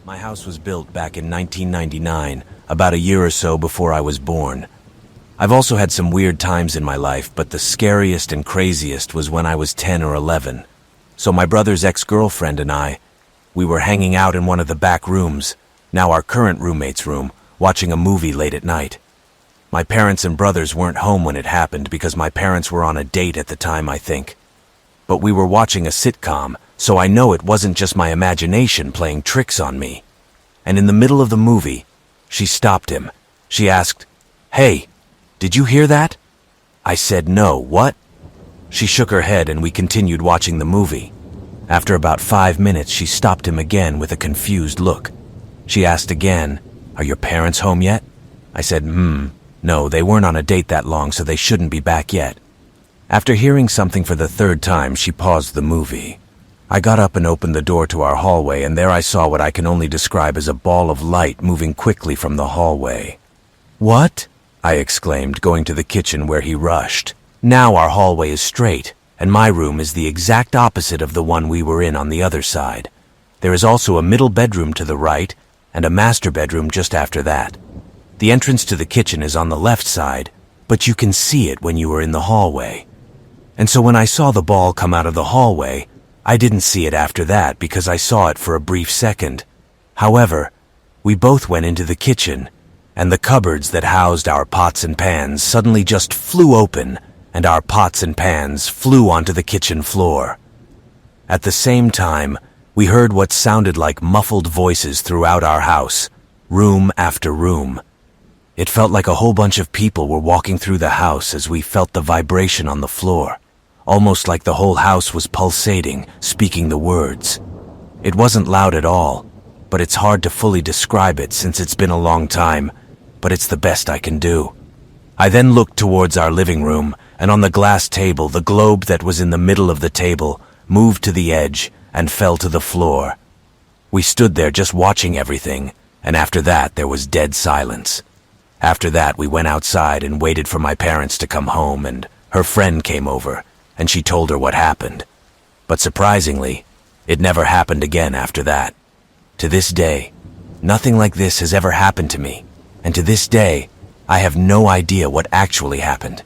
My house was built back in 1999, about a year or so before I was born. I've also had some weird times in my life, but the scariest and craziest was when I was 10 or 11. So my brother's ex-girlfriend and we were hanging out in one of the back rooms, now our current roommate's room, watching a movie late at night. My parents and brothers weren't home when it happened because my parents were on a date at the time, I think. But we were watching a sitcom, so I know it wasn't just my imagination playing tricks on me. And in the middle of the movie, she stopped him. She asked, "Hey, did you hear that?" I said, "No, what?" She shook her head and we continued watching the movie. After about 5 minutes, she stopped him again with a confused look. She asked again, "Are your parents home yet?" I said, no, they weren't on a date that long, so they shouldn't be back yet." After hearing something for the third time, she paused the movie. I got up and opened the door to our hallway, and there I saw what I can only describe as a ball of light moving quickly from the hallway. "What?" I exclaimed, going to the kitchen where he rushed. Now our hallway is straight, and my room is the exact opposite of the one we were in on the other side. There is also a middle bedroom to the right, and a master bedroom just after that. The entrance to the kitchen is on the left side, but you can see it when you are in the hallway. And so when I saw the ball come out of the hallway, I didn't see it after that because I saw it for a brief second. However, we both went into the kitchen, and the cupboards that housed our pots and pans suddenly just flew open, and our pots and pans flew onto the kitchen floor. At the same time, we heard what sounded like muffled voices throughout our house, room after room. It felt like a whole bunch of people were walking through the house as we felt the vibration on the floor, almost like the whole house was pulsating, speaking the words. It wasn't loud at all, but it's hard to fully describe it since it's been a long time, but it's the best I can do. I then looked towards our living room, and on the glass table, the globe that was in the middle of the table moved to the edge and fell to the floor. We stood there just watching everything, and after that there was dead silence. After that, we went outside and waited for my parents to come home, and her friend came over, and she told her what happened. But surprisingly, it never happened again after that. To this day, nothing like this has ever happened to me, and to this day, I have no idea what actually happened.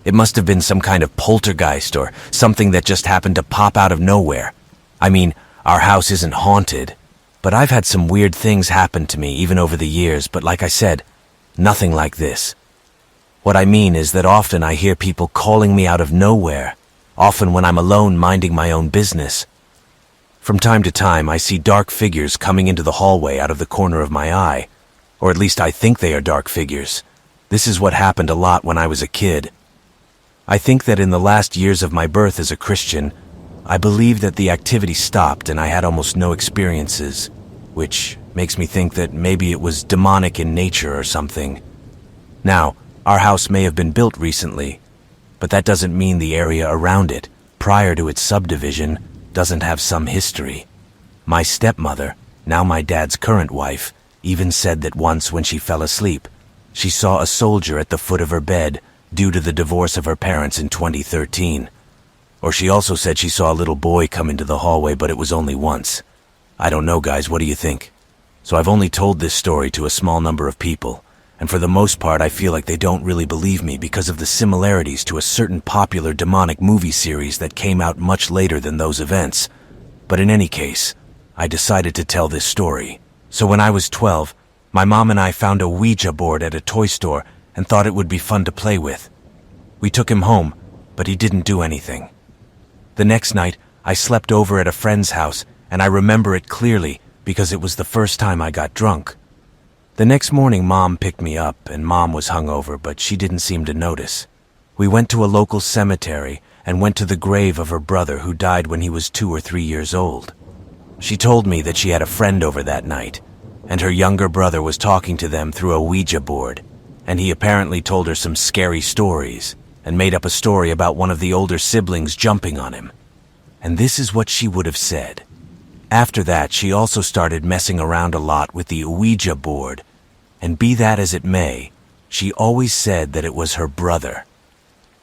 It must have been some kind of poltergeist or something that just happened to pop out of nowhere. I mean, our house isn't haunted, but I've had some weird things happen to me even over the years, but like I said, nothing like this. What I mean is that often I hear people calling me out of nowhere, often when I'm alone minding my own business. From time to time, I see dark figures coming into the hallway out of the corner of my eye, or at least I think they are dark figures. This is what happened a lot when I was a kid. I think that in the last years of my birth as a Christian, I believe that the activity stopped and I had almost no experiences, which makes me think that maybe it was demonic in nature or something. Now, our house may have been built recently, but that doesn't mean the area around it, prior to its subdivision, doesn't have some history. My stepmother, now my dad's current wife, even said that once when she fell asleep, she saw a soldier at the foot of her bed due to the divorce of her parents in 2013. Or she also said she saw a little boy come into the hallway, but it was only once. I don't know, guys, what do you think? So I've only told this story to a small number of people, and for the most part I feel like they don't really believe me because of the similarities to a certain popular demonic movie series that came out much later than those events. But in any case, I decided to tell this story. So when I was 12, my mom and I found a Ouija board at a toy store and thought it would be fun to play with. We took him home, but he didn't do anything. The next night, I slept over at a friend's house, and I remember it clearly because it was the first time I got drunk. The next morning, Mom picked me up, and Mom was hungover, but she didn't seem to notice. We went to a local cemetery and went to the grave of her brother who died when he was 2 or 3 years old. She told me that she had a friend over that night, and her younger brother was talking to them through a Ouija board, and he apparently told her some scary stories and made up a story about one of the older siblings jumping on him. And this is what she would have said. After that, she also started messing around a lot with the Ouija board, and be that as it may, she always said that it was her brother.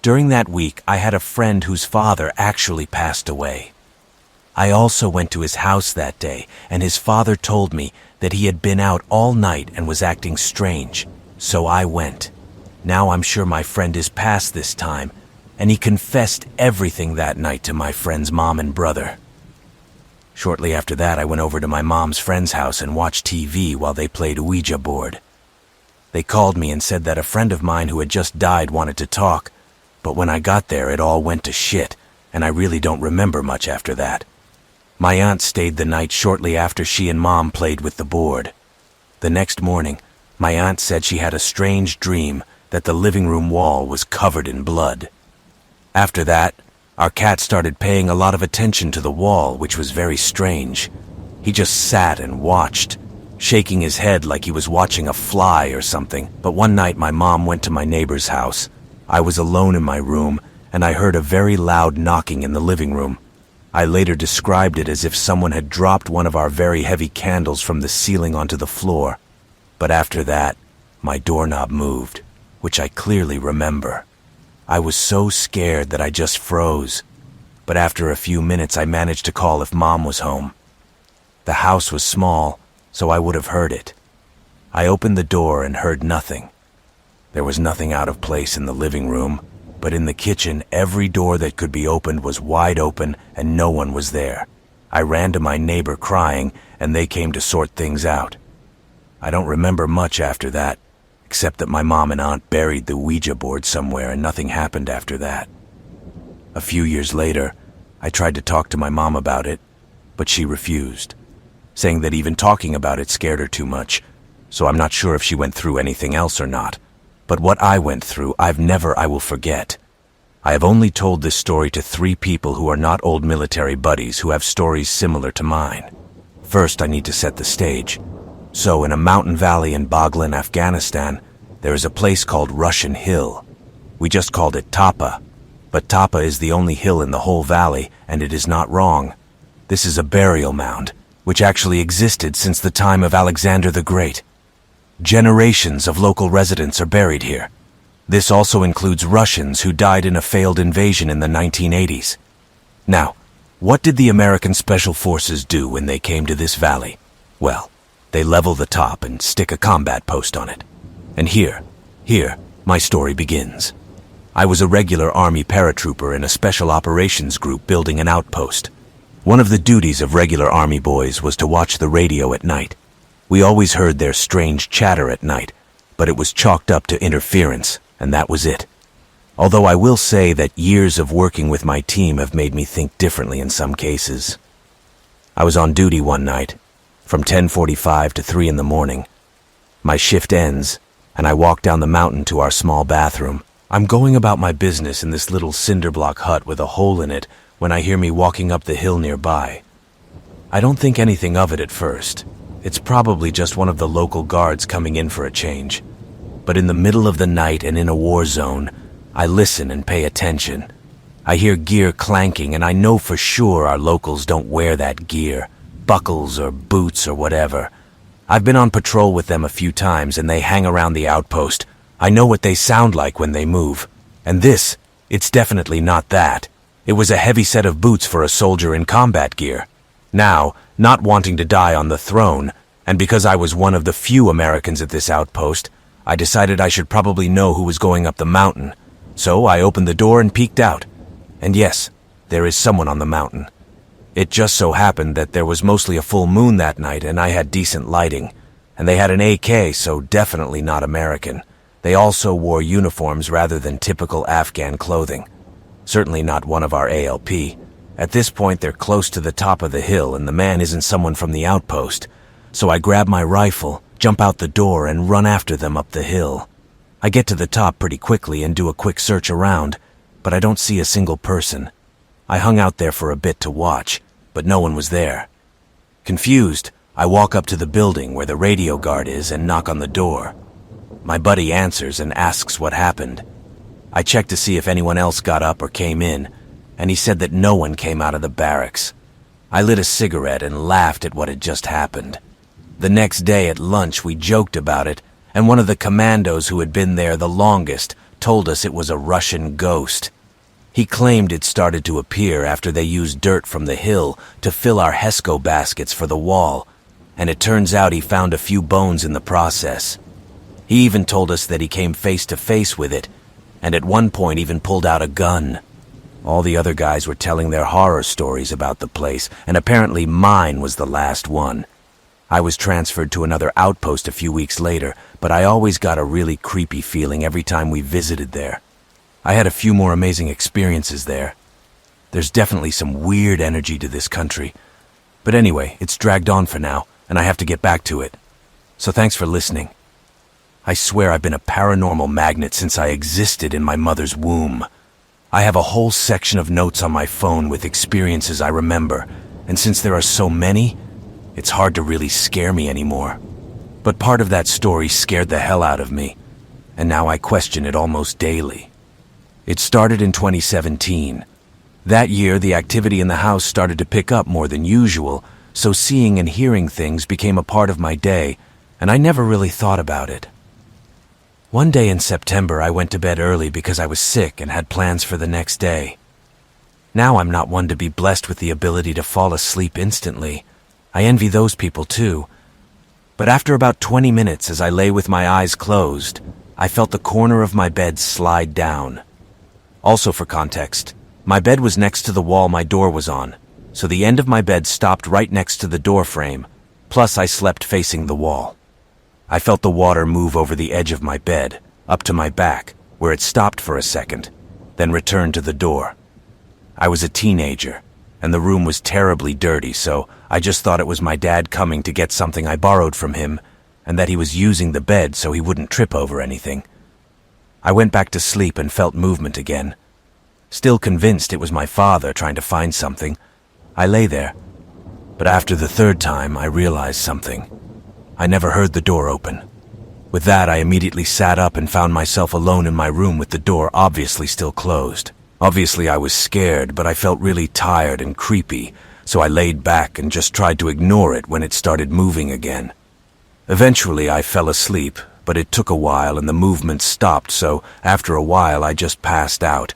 During that week, I had a friend whose father actually passed away. I also went to his house that day, and his father told me that he had been out all night and was acting strange, so I went. Now I'm sure my friend is past this time, and he confessed everything that night to my friend's mom and brother. Shortly after that, I went over to my mom's friend's house and watched TV while they played Ouija board. They called me and said that a friend of mine who had just died wanted to talk, but when I got there, it all went to shit, and I really don't remember much after that. My aunt stayed the night shortly after she and Mom played with the board. The next morning, my aunt said she had a strange dream that the living room wall was covered in blood. After that, our cat started paying a lot of attention to the wall, which was very strange. He just sat and watched, shaking his head like he was watching a fly or something. But one night my mom went to my neighbor's house. I was alone in my room, and I heard a very loud knocking in the living room. I later described it as if someone had dropped one of our very heavy candles from the ceiling onto the floor. But after that, my doorknob moved, which I clearly remember. I was so scared that I just froze. But after a few minutes, I managed to call if Mom was home. The house was small, so I would have heard it. I opened the door and heard nothing. There was nothing out of place in the living room, but in the kitchen, every door that could be opened was wide open and no one was there. I ran to my neighbor crying, and they came to sort things out. I don't remember much after that, except that my mom and aunt buried the Ouija board somewhere and nothing happened after that. A few years later, I tried to talk to my mom about it, but she refused, saying that even talking about it scared her too much, so I'm not sure if she went through anything else or not. But what I went through, I will forget. I have only told this story to 3 people who are not old military buddies who have stories similar to mine. First, I need to set the stage. So, in a mountain valley in Baghlan, Afghanistan, there is a place called Russian Hill. We just called it Tapa, but Tapa is the only hill in the whole valley, and it is not wrong. This is a burial mound, which actually existed since the time of Alexander the Great. Generations of local residents are buried here. This also includes Russians who died in a failed invasion in the 1980s. Now, what did the American Special Forces do when they came to this valley? Well, they level the top and stick a combat post on it. And here, my story begins. I was a regular Army paratrooper in a special operations group building an outpost. One of the duties of regular Army boys was to watch the radio at night. We always heard their strange chatter at night, but it was chalked up to interference, and that was it. Although I will say that years of working with my team have made me think differently in some cases. I was on duty one night, from 10:45 to 3 in the morning. My shift ends, and I walk down the mountain to our small bathroom. I'm going about my business in this little cinder block hut with a hole in it when I hear me walking up the hill nearby. I don't think anything of it at first. It's probably just one of the local guards coming in for a change. But in the middle of the night and in a war zone, I listen and pay attention. I hear gear clanking, and I know for sure our locals don't wear that gear, buckles or boots or whatever. I've been on patrol with them a few times, and they hang around the outpost. I know what they sound like when they move. And this, it's definitely not that. It was a heavy set of boots for a soldier in combat gear. Now, not wanting to die on the throne, and because I was one of the few Americans at this outpost, I decided I should probably know who was going up the mountain. So I opened the door and peeked out. And yes, there is someone on the mountain. It just so happened that there was mostly a full moon that night and I had decent lighting. And they had an AK, so definitely not American. They also wore uniforms rather than typical Afghan clothing. Certainly not one of our ALP. At this point, they're close to the top of the hill, and the man isn't someone from the outpost. So I grab my rifle, jump out the door, and run after them up the hill. I get to the top pretty quickly and do a quick search around, but I don't see a single person. I hung out there for a bit to watch, but no one was there. Confused, I walk up to the building where the radio guard is and knock on the door. My buddy answers and asks what happened. I check to see if anyone else got up or came in, and he said that no one came out of the barracks. I lit a cigarette and laughed at what had just happened. The next day at lunch we joked about it, and one of the commandos who had been there the longest told us it was a Russian ghost. He claimed it started to appear after they used dirt from the hill to fill our Hesco baskets for the wall, and it turns out he found a few bones in the process. He even told us that he came face to face with it, and at one point even pulled out a gun. All the other guys were telling their horror stories about the place, and apparently mine was the last one. I was transferred to another outpost a few weeks later, but I always got a really creepy feeling every time we visited there. I had a few more amazing experiences there. There's definitely some weird energy to this country. But anyway, it's dragged on for now, and I have to get back to it. So thanks for listening. I swear I've been a paranormal magnet since I existed in my mother's womb. I have a whole section of notes on my phone with experiences I remember, and since there are so many, it's hard to really scare me anymore. But part of that story scared the hell out of me, and now I question it almost daily. It started in 2017. That year, the activity in the house started to pick up more than usual, so seeing and hearing things became a part of my day, and I never really thought about it. One day in September, I went to bed early because I was sick and had plans for the next day. Now I'm not one to be blessed with the ability to fall asleep instantly. I envy those people too. But after about 20 minutes as I lay with my eyes closed, I felt the corner of my bed slide down. Also for context, my bed was next to the wall my door was on, so the end of my bed stopped right next to the door frame, plus I slept facing the wall. I felt the water move over the edge of my bed, up to my back, where it stopped for a second, then returned to the door. I was a teenager, and the room was terribly dirty, so I just thought it was my dad coming to get something I borrowed from him, and that he was using the bed so he wouldn't trip over anything. I went back to sleep and felt movement again. Still convinced it was my father trying to find something, I lay there. But after the third time, I realized something. I never heard the door open. With that, I immediately sat up and found myself alone in my room with the door obviously still closed. Obviously, I was scared, but I felt really tired and creepy, so I laid back and just tried to ignore it when it started moving again. Eventually, I fell asleep, but it took a while and the movement stopped, so after a while I just passed out.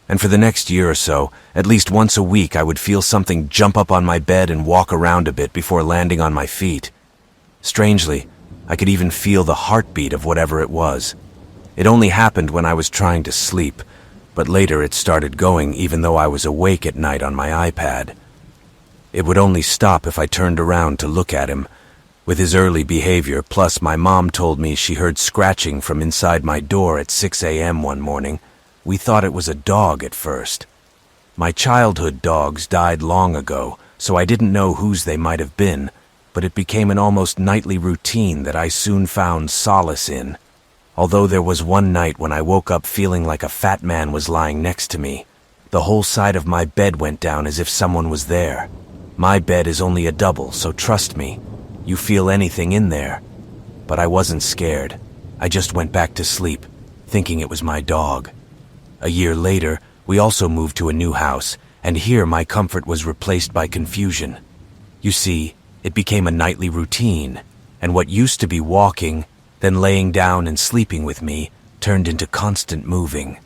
And for the next year or so, at least once a week I would feel something jump up on my bed and walk around a bit before landing on my feet. Strangely, I could even feel the heartbeat of whatever it was. It only happened when I was trying to sleep, but later it started going even though I was awake at night on my iPad. It would only stop if I turned around to look at him. With his early behavior, plus my mom told me she heard scratching from inside my door at 6 a.m. one morning, we thought it was a dog at first. My childhood dogs died long ago, so I didn't know whose they might have been, but it became an almost nightly routine that I soon found solace in. Although there was one night when I woke up feeling like a fat man was lying next to me. The whole side of my bed went down as if someone was there. My bed is only a double, so trust me, you feel anything in there. But I wasn't scared. I just went back to sleep, thinking it was my dog. A year later, we also moved to a new house, and here my comfort was replaced by confusion. You see, it became a nightly routine, and what used to be walking, then laying down and sleeping with me, turned into constant moving.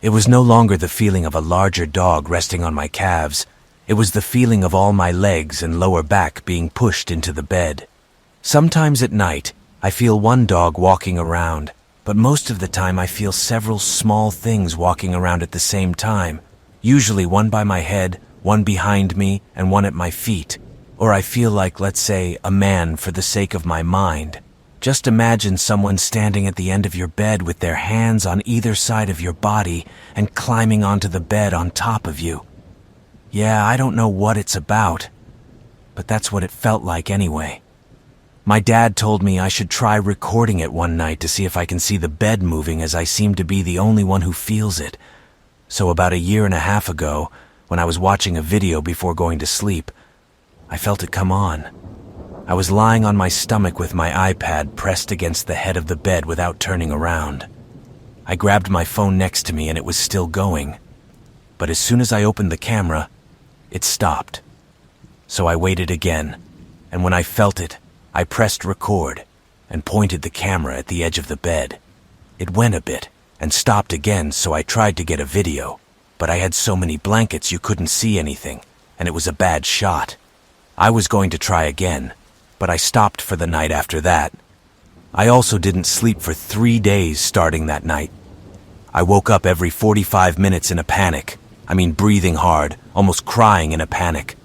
It was no longer the feeling of a larger dog resting on my calves. It was the feeling of all my legs and lower back being pushed into the bed. Sometimes at night, I feel one dog walking around, but most of the time I feel several small things walking around at the same time, usually one by my head, one behind me, and one at my feet. Or I feel like, let's say, a man for the sake of my mind. Just imagine someone standing at the end of your bed with their hands on either side of your body and climbing onto the bed on top of you. Yeah, I don't know what it's about, but that's what it felt like anyway. My dad told me I should try recording it one night to see if I can see the bed moving, as I seem to be the only one who feels it. So about a year and a half ago, when I was watching a video before going to sleep, I felt it come on. I was lying on my stomach with my iPad pressed against the head of the bed without turning around. I grabbed my phone next to me and it was still going. But as soon as I opened the camera, it stopped. So I waited again, and when I felt it, I pressed record and pointed the camera at the edge of the bed. It went a bit and stopped again, so I tried to get a video. but I had so many blankets you couldn't see anything, and it was a bad shot. I was going to try again, but I stopped for the night after that. I also didn't sleep for 3 days starting that night. I woke up every 45 minutes in a panic. I mean, breathing hard, almost crying in a panic.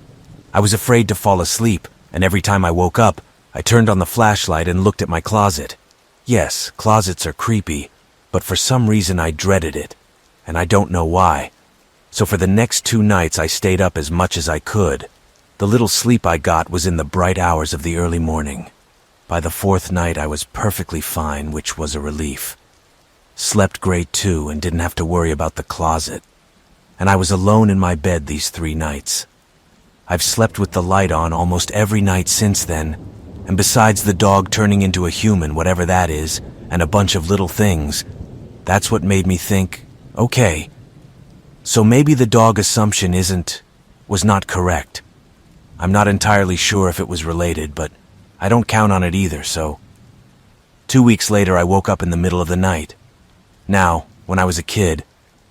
I was afraid to fall asleep, and every time I woke up, I turned on the flashlight and looked at my closet. Yes, closets are creepy, but for some reason I dreaded it, and I don't know why. So for the next 2 nights I stayed up as much as I could. The little sleep I got was in the bright hours of the early morning. By the 4th night I was perfectly fine, which was a relief. Slept great too and didn't have to worry about the closet. And I was alone in my bed these 3 nights. I've slept with the light on almost every night since then, and besides the dog turning into a human, whatever that is, and a bunch of little things, that's what made me think, okay, so maybe the dog assumption was not correct. I'm not entirely sure if it was related, but I don't count on it either, so. 2 weeks later, I woke up in the middle of the night. Now, when I was a kid,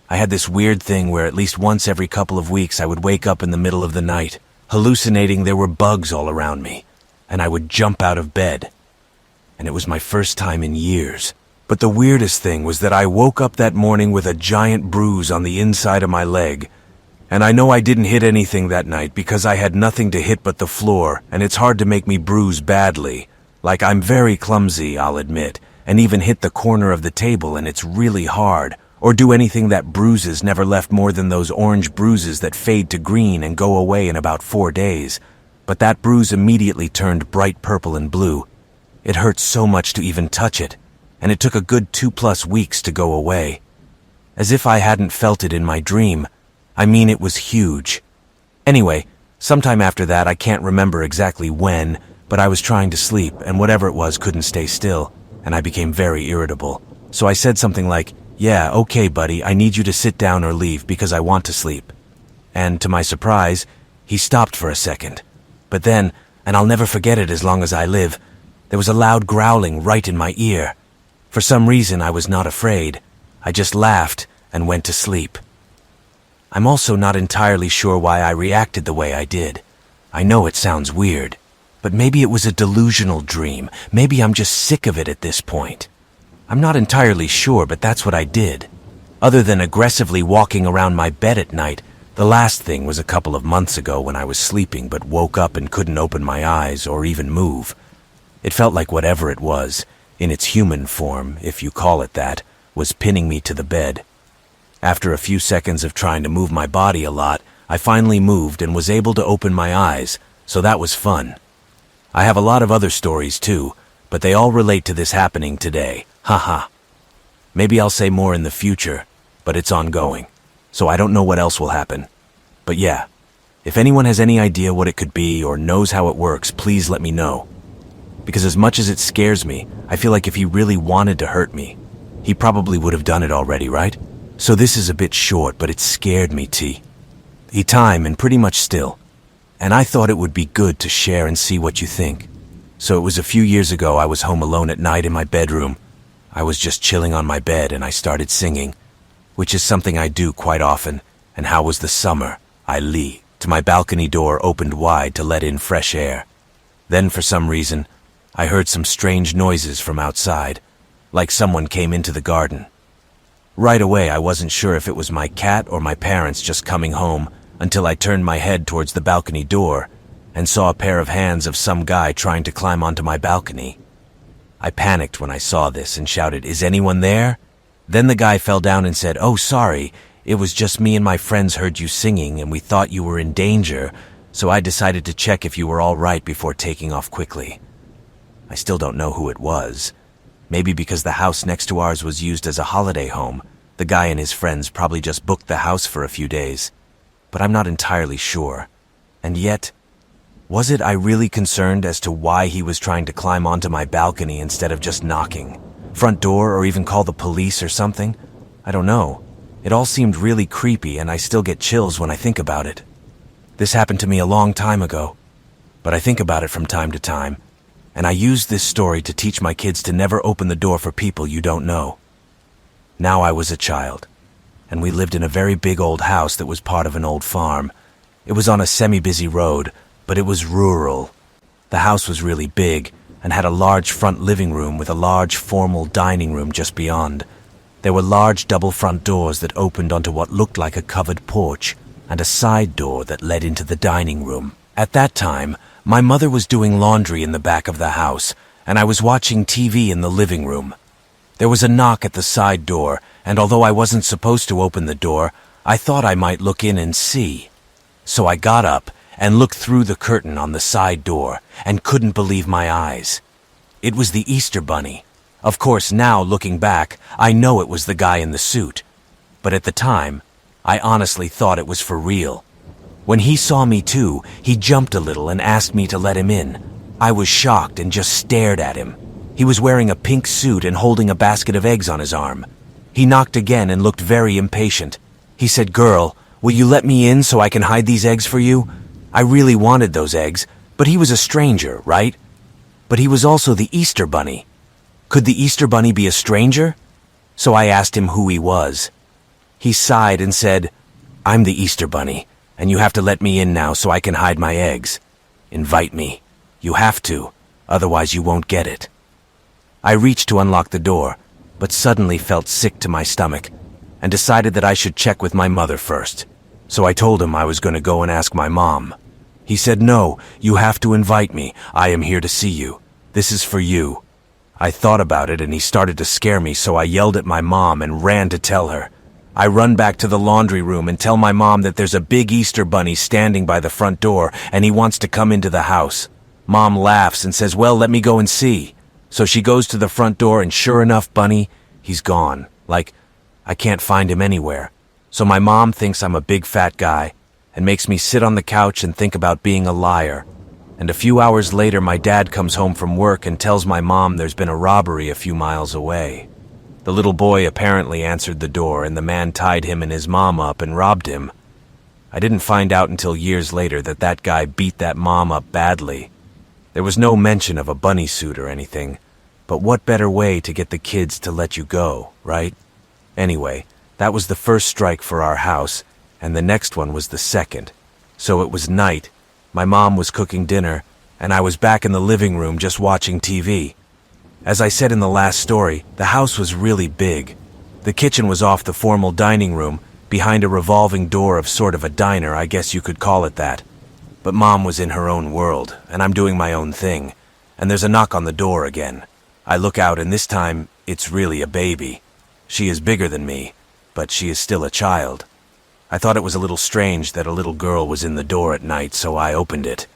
I had this weird thing where at least once every couple of weeks I would wake up in the middle of the night, hallucinating there were bugs all around me, and I would jump out of bed. And it was my first time in years. But the weirdest thing was that I woke up that morning with a giant bruise on the inside of my leg. And I know I didn't hit anything that night because I had nothing to hit but the floor, and it's hard to make me bruise badly. Like, I'm very clumsy, I'll admit, and even hit the corner of the table and it's really hard, or do anything that bruises never left more than those orange bruises that fade to green and go away in about 4 days. But that bruise immediately turned bright purple and blue. It hurt so much to even touch it, and it took a good 2+ weeks to go away. As if I hadn't felt it in my dream. I mean, it was huge. Anyway, sometime after that, I can't remember exactly when, but I was trying to sleep, and whatever it was couldn't stay still, and I became very irritable. So I said something like, "Yeah, okay, buddy, I need you to sit down or leave because I want to sleep." And to my surprise, he stopped for a second. But then, and I'll never forget it as long as I live, there was a loud growling right in my ear. For some reason, I was not afraid. I just laughed and went to sleep. I'm also not entirely sure why I reacted the way I did. I know it sounds weird, but maybe it was a delusional dream. Maybe I'm just sick of it at this point. I'm not entirely sure, but that's what I did. Other than aggressively walking around my bed at night, the last thing was a couple of months ago when I was sleeping but woke up and couldn't open my eyes or even move. It felt like whatever it was, in its human form, if you call it that, was pinning me to the bed. After a few seconds of trying to move my body a lot, I finally moved and was able to open my eyes, so that was fun. I have a lot of other stories too, but they all relate to this happening today. Haha. Maybe I'll say more in the future, but it's ongoing, so I don't know what else will happen. But yeah, if anyone has any idea what it could be or knows how it works, please let me know. Because as much as it scares me, I feel like if he really wanted to hurt me, he probably would have done it already, right? So this is a bit short, but it scared me, time and pretty much still. And I thought it would be good to share and see what you think. So it was a few years ago I was home alone at night in my bedroom. I was just chilling on my bed and I started singing, which is something I do quite often. And how was the summer? I leaped. My balcony door opened wide to let in fresh air. Then for some reason, I heard some strange noises from outside, like someone came into the garden. Right away, I wasn't sure if it was my cat or my parents just coming home until I turned my head towards the balcony door and saw a pair of hands of some guy trying to climb onto my balcony. I panicked when I saw this and shouted, "Is anyone there?" Then the guy fell down and said, "Oh, sorry, it was just me and my friends heard you singing and we thought you were in danger, so I decided to check if you were all right before taking off quickly." I still don't know who it was. Maybe because the house next to ours was used as a holiday home, the guy and his friends probably just booked the house for a few days. But I'm not entirely sure. And yet, was it I really concerned as to why he was trying to climb onto my balcony instead of just knocking? Front door or even call the police or something? I don't know. It all seemed really creepy and I still get chills when I think about it. This happened to me a long time ago, but I think about it from time to time. And I use this story to teach my kids to never open the door for people you don't know. Now I was a child, and we lived in a very big old house that was part of an old farm. It was on a semi-busy road, but it was rural. The house was really big and had a large front living room with a large formal dining room just beyond. There were large double front doors that opened onto what looked like a covered porch, and a side door that led into the dining room. At that time, my mother was doing laundry in the back of the house, and I was watching TV in the living room. There was a knock at the side door, and although I wasn't supposed to open the door, I thought I might look in and see. So I got up and looked through the curtain on the side door and couldn't believe my eyes. It was the Easter Bunny. Of course, now looking back, I know it was the guy in the suit. But at the time, I honestly thought it was for real. When he saw me too, he jumped a little and asked me to let him in. I was shocked and just stared at him. He was wearing a pink suit and holding a basket of eggs on his arm. He knocked again and looked very impatient. He said, "Girl, will you let me in so I can hide these eggs for you?" I really wanted those eggs, but he was a stranger, right? But he was also the Easter Bunny. Could the Easter Bunny be a stranger? So I asked him who he was. He sighed and said, "I'm the Easter Bunny, and you have to let me in now so I can hide my eggs. Invite me. You have to, otherwise you won't get it." I reached to unlock the door, but suddenly felt sick to my stomach, and decided that I should check with my mother first. So I told him I was going to go and ask my mom. He said, "No, you have to invite me. I am here to see you. This is for you." I thought about it and he started to scare me, so I yelled at my mom and ran to tell her. I run back to the laundry room and tell my mom that there's a big Easter Bunny standing by the front door and he wants to come into the house. Mom laughs and says, "Well, let me go and see." So she goes to the front door and sure enough, Bunny, he's gone. Like, I can't find him anywhere. So my mom thinks I'm a big fat guy and makes me sit on the couch and think about being a liar. And a few hours later, my dad comes home from work and tells my mom there's been a robbery a few miles away. The little boy apparently answered the door and the man tied him and his mom up and robbed him. I didn't find out until years later that that guy beat that mom up badly. There was no mention of a bunny suit or anything, but what better way to get the kids to let you go, right? Anyway, that was the first strike for our house, and the next one was the second. So it was night, my mom was cooking dinner, and I was back in the living room just watching TV. As I said in the last story, the house was really big. The kitchen was off the formal dining room, behind a revolving door of sort of a diner, I guess you could call it that. But Mom was in her own world, and I'm doing my own thing, and there's a knock on the door again. I look out, and this time, it's really a baby. She is bigger than me, but she is still a child. I thought it was a little strange that a little girl was in the door at night, so I opened it.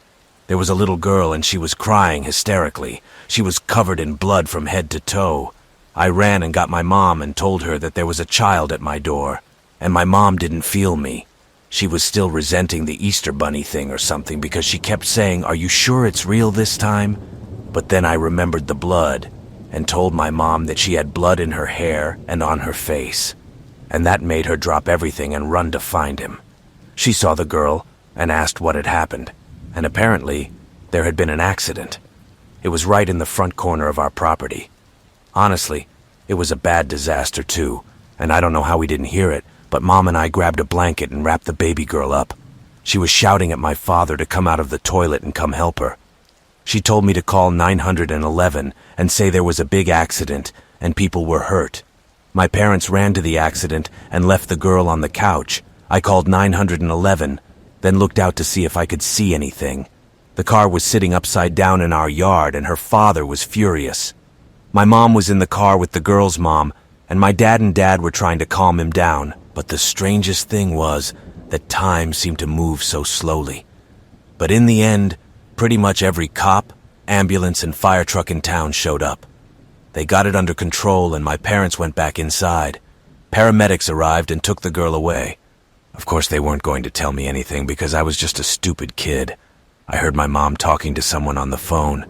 There was a little girl, and she was crying hysterically. She was covered in blood from head to toe. I ran and got my mom and told her that there was a child at my door, and my mom didn't feel me. She was still resenting the Easter Bunny thing or something because she kept saying, "Are you sure it's real this time?" But then I remembered the blood and told my mom that she had blood in her hair and on her face, and that made her drop everything and run to find him. She saw the girl and asked what had happened, and apparently there had been an accident. It was right in the front corner of our property. Honestly, it was a bad disaster too, and I don't know how we didn't hear it, but Mom and I grabbed a blanket and wrapped the baby girl up. She was shouting at my father to come out of the toilet and come help her. She told me to call 911 and say there was a big accident and people were hurt. My parents ran to the accident and left the girl on the couch. I called 911, then looked out to see if I could see anything. The car was sitting upside down in our yard and her father was furious. My mom was in the car with the girl's mom, and my dad and dad were trying to calm him down. But the strangest thing was that time seemed to move so slowly. But in the end, pretty much every cop, ambulance, and fire truck in town showed up. They got it under control and my parents went back inside. Paramedics arrived and took the girl away. Of course, they weren't going to tell me anything because I was just a stupid kid. I heard my mom talking to someone on the phone.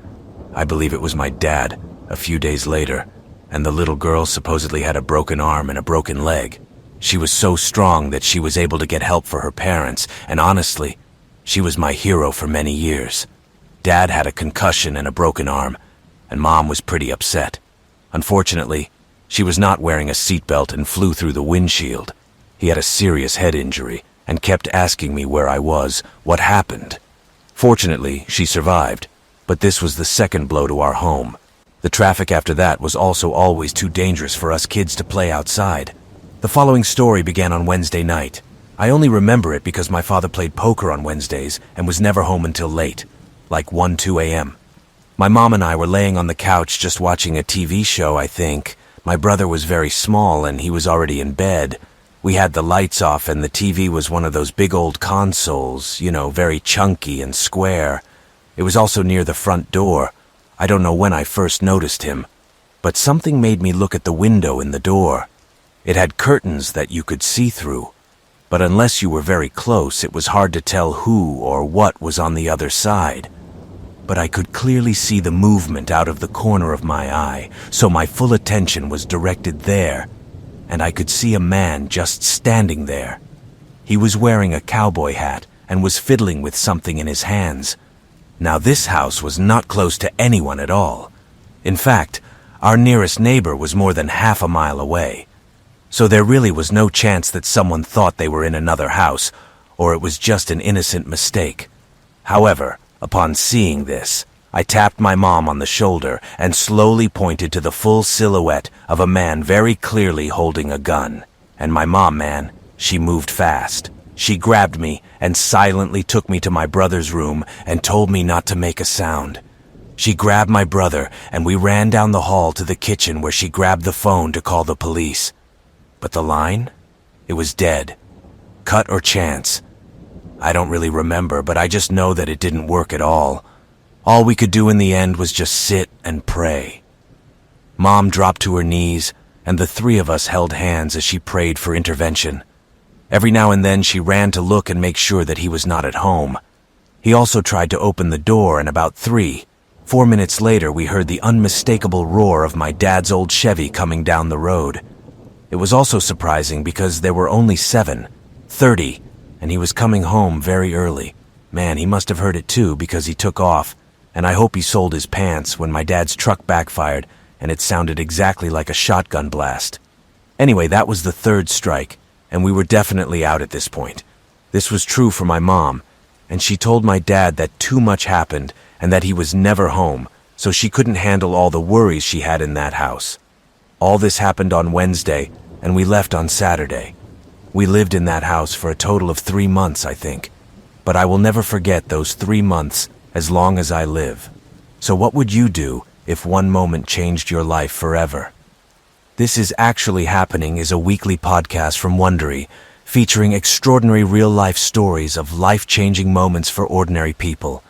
I believe it was my dad, a few days later, and the little girl supposedly had a broken arm and a broken leg. She was so strong that she was able to get help for her parents, and honestly, she was my hero for many years. Dad had a concussion and a broken arm, and Mom was pretty upset. Unfortunately, she was not wearing a seatbelt and flew through the windshield. He had a serious head injury and kept asking me where I was, what happened. Fortunately, she survived, but this was the second blow to our home. The traffic after that was also always too dangerous for us kids to play outside. The following story began on Wednesday night. I only remember it because my father played poker on Wednesdays and was never home until late, like 1, 2 a.m. My mom and I were laying on the couch just watching a TV show, I think. My brother was very small and he was already in bed. We had the lights off and the TV was one of those big old consoles, very chunky and square. It was also near the front door. I don't know when I first noticed him, but something made me look at the window in the door. It had curtains that you could see through, but unless you were very close, it was hard to tell who or what was on the other side. But I could clearly see the movement out of the corner of my eye, so my full attention was directed there, and I could see a man just standing there. He was wearing a cowboy hat and was fiddling with something in his hands. Now this house was not close to anyone at all. In fact, our nearest neighbor was more than half a mile away. So there really was no chance that someone thought they were in another house, or it was just an innocent mistake. However, upon seeing this, I tapped my mom on the shoulder and slowly pointed to the full silhouette of a man very clearly holding a gun. And my mom, man, she moved fast. She grabbed me and silently took me to my brother's room and told me not to make a sound. She grabbed my brother and we ran down the hall to the kitchen where she grabbed the phone to call the police. But the line? It was dead. Cut or chance. I don't really remember, but I just know that it didn't work at all. All we could do in the end was just sit and pray. Mom dropped to her knees, and the three of us held hands as she prayed for intervention. Every now and then she ran to look and make sure that he was not at home. He also tried to open the door, and about 4 minutes later we heard the unmistakable roar of my dad's old Chevy coming down the road. It was also surprising because there were only 7:30, and he was coming home very early. Man, he must have heard it too because he took off, and I hope he sold his pants when my dad's truck backfired and it sounded exactly like a shotgun blast. Anyway, that was the third strike, and we were definitely out at this point. This was true for my mom, and she told my dad that too much happened and that he was never home, so she couldn't handle all the worries she had in that house. All this happened on Wednesday, and we left on Saturday. We lived in that house for a total of 3 months, I think. But I will never forget those 3 months as long as I live. So what would you do if one moment changed your life forever? This Is Actually Happening is a weekly podcast from Wondery, featuring extraordinary real-life stories of life-changing moments for ordinary people.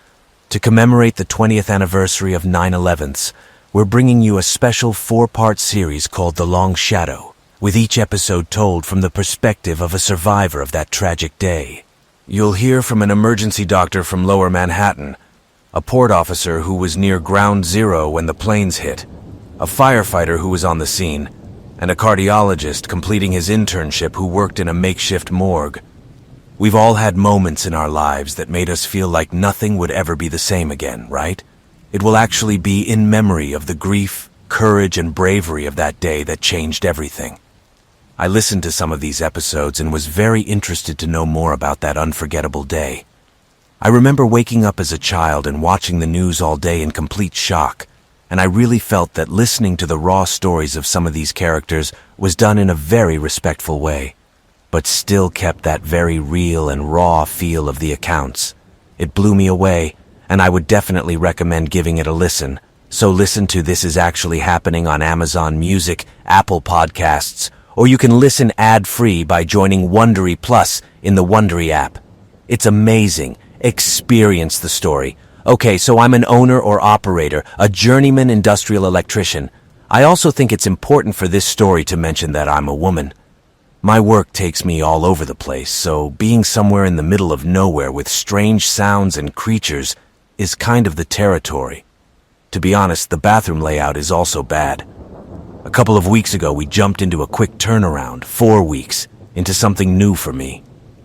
To commemorate the 20th anniversary of 9/11, we're bringing you a special 4-part series called The Long Shadow, with each episode told from the perspective of a survivor of that tragic day. You'll hear from an emergency doctor from Lower Manhattan, a port officer who was near Ground Zero when the planes hit, a firefighter who was on the scene, and a cardiologist completing his internship who worked in a makeshift morgue. We've all had moments in our lives that made us feel like nothing would ever be the same again, right? It will actually be in memory of the grief, courage, and bravery of that day that changed everything. I listened to some of these episodes and was very interested to know more about that unforgettable day. I remember waking up as a child and watching the news all day in complete shock, and I really felt that listening to the raw stories of some of these characters was done in a very respectful way, but still kept that very real and raw feel of the accounts. It blew me away, and I would definitely recommend giving it a listen. So listen to This Is Actually Happening on Amazon Music, Apple Podcasts, or you can listen ad-free by joining Wondery Plus in the Wondery app. It's amazing. Experience the story. Okay, so I'm an owner or operator, a journeyman industrial electrician. I also think it's important for this story to mention that I'm a woman. My work takes me all over the place, so being somewhere in the middle of nowhere with strange sounds and creatures is kind of the territory. To be honest, the bathroom layout is also bad. A couple of weeks ago, we jumped into a quick turnaround, 4 weeks, into something new for me.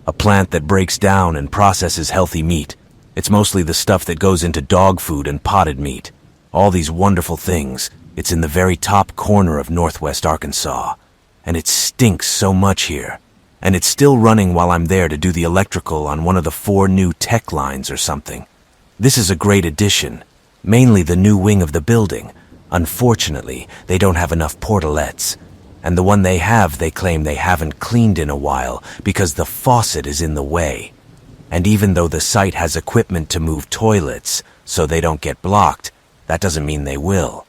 A plant that breaks down and processes healthy meat. It's mostly the stuff that goes into dog food and potted meat. All these wonderful things. It's in the very top corner of Northwest Arkansas. And it stinks so much here. and it's still running while I'm there to do the electrical on one of the 4 new tech lines or something. This is a great addition, mainly the new wing of the building. Unfortunately, they don't have enough portalettes, and the one they have, they claim they haven't cleaned in a while because the faucet is in the way. And even though the site has equipment to move toilets so they don't get blocked, that doesn't mean they will.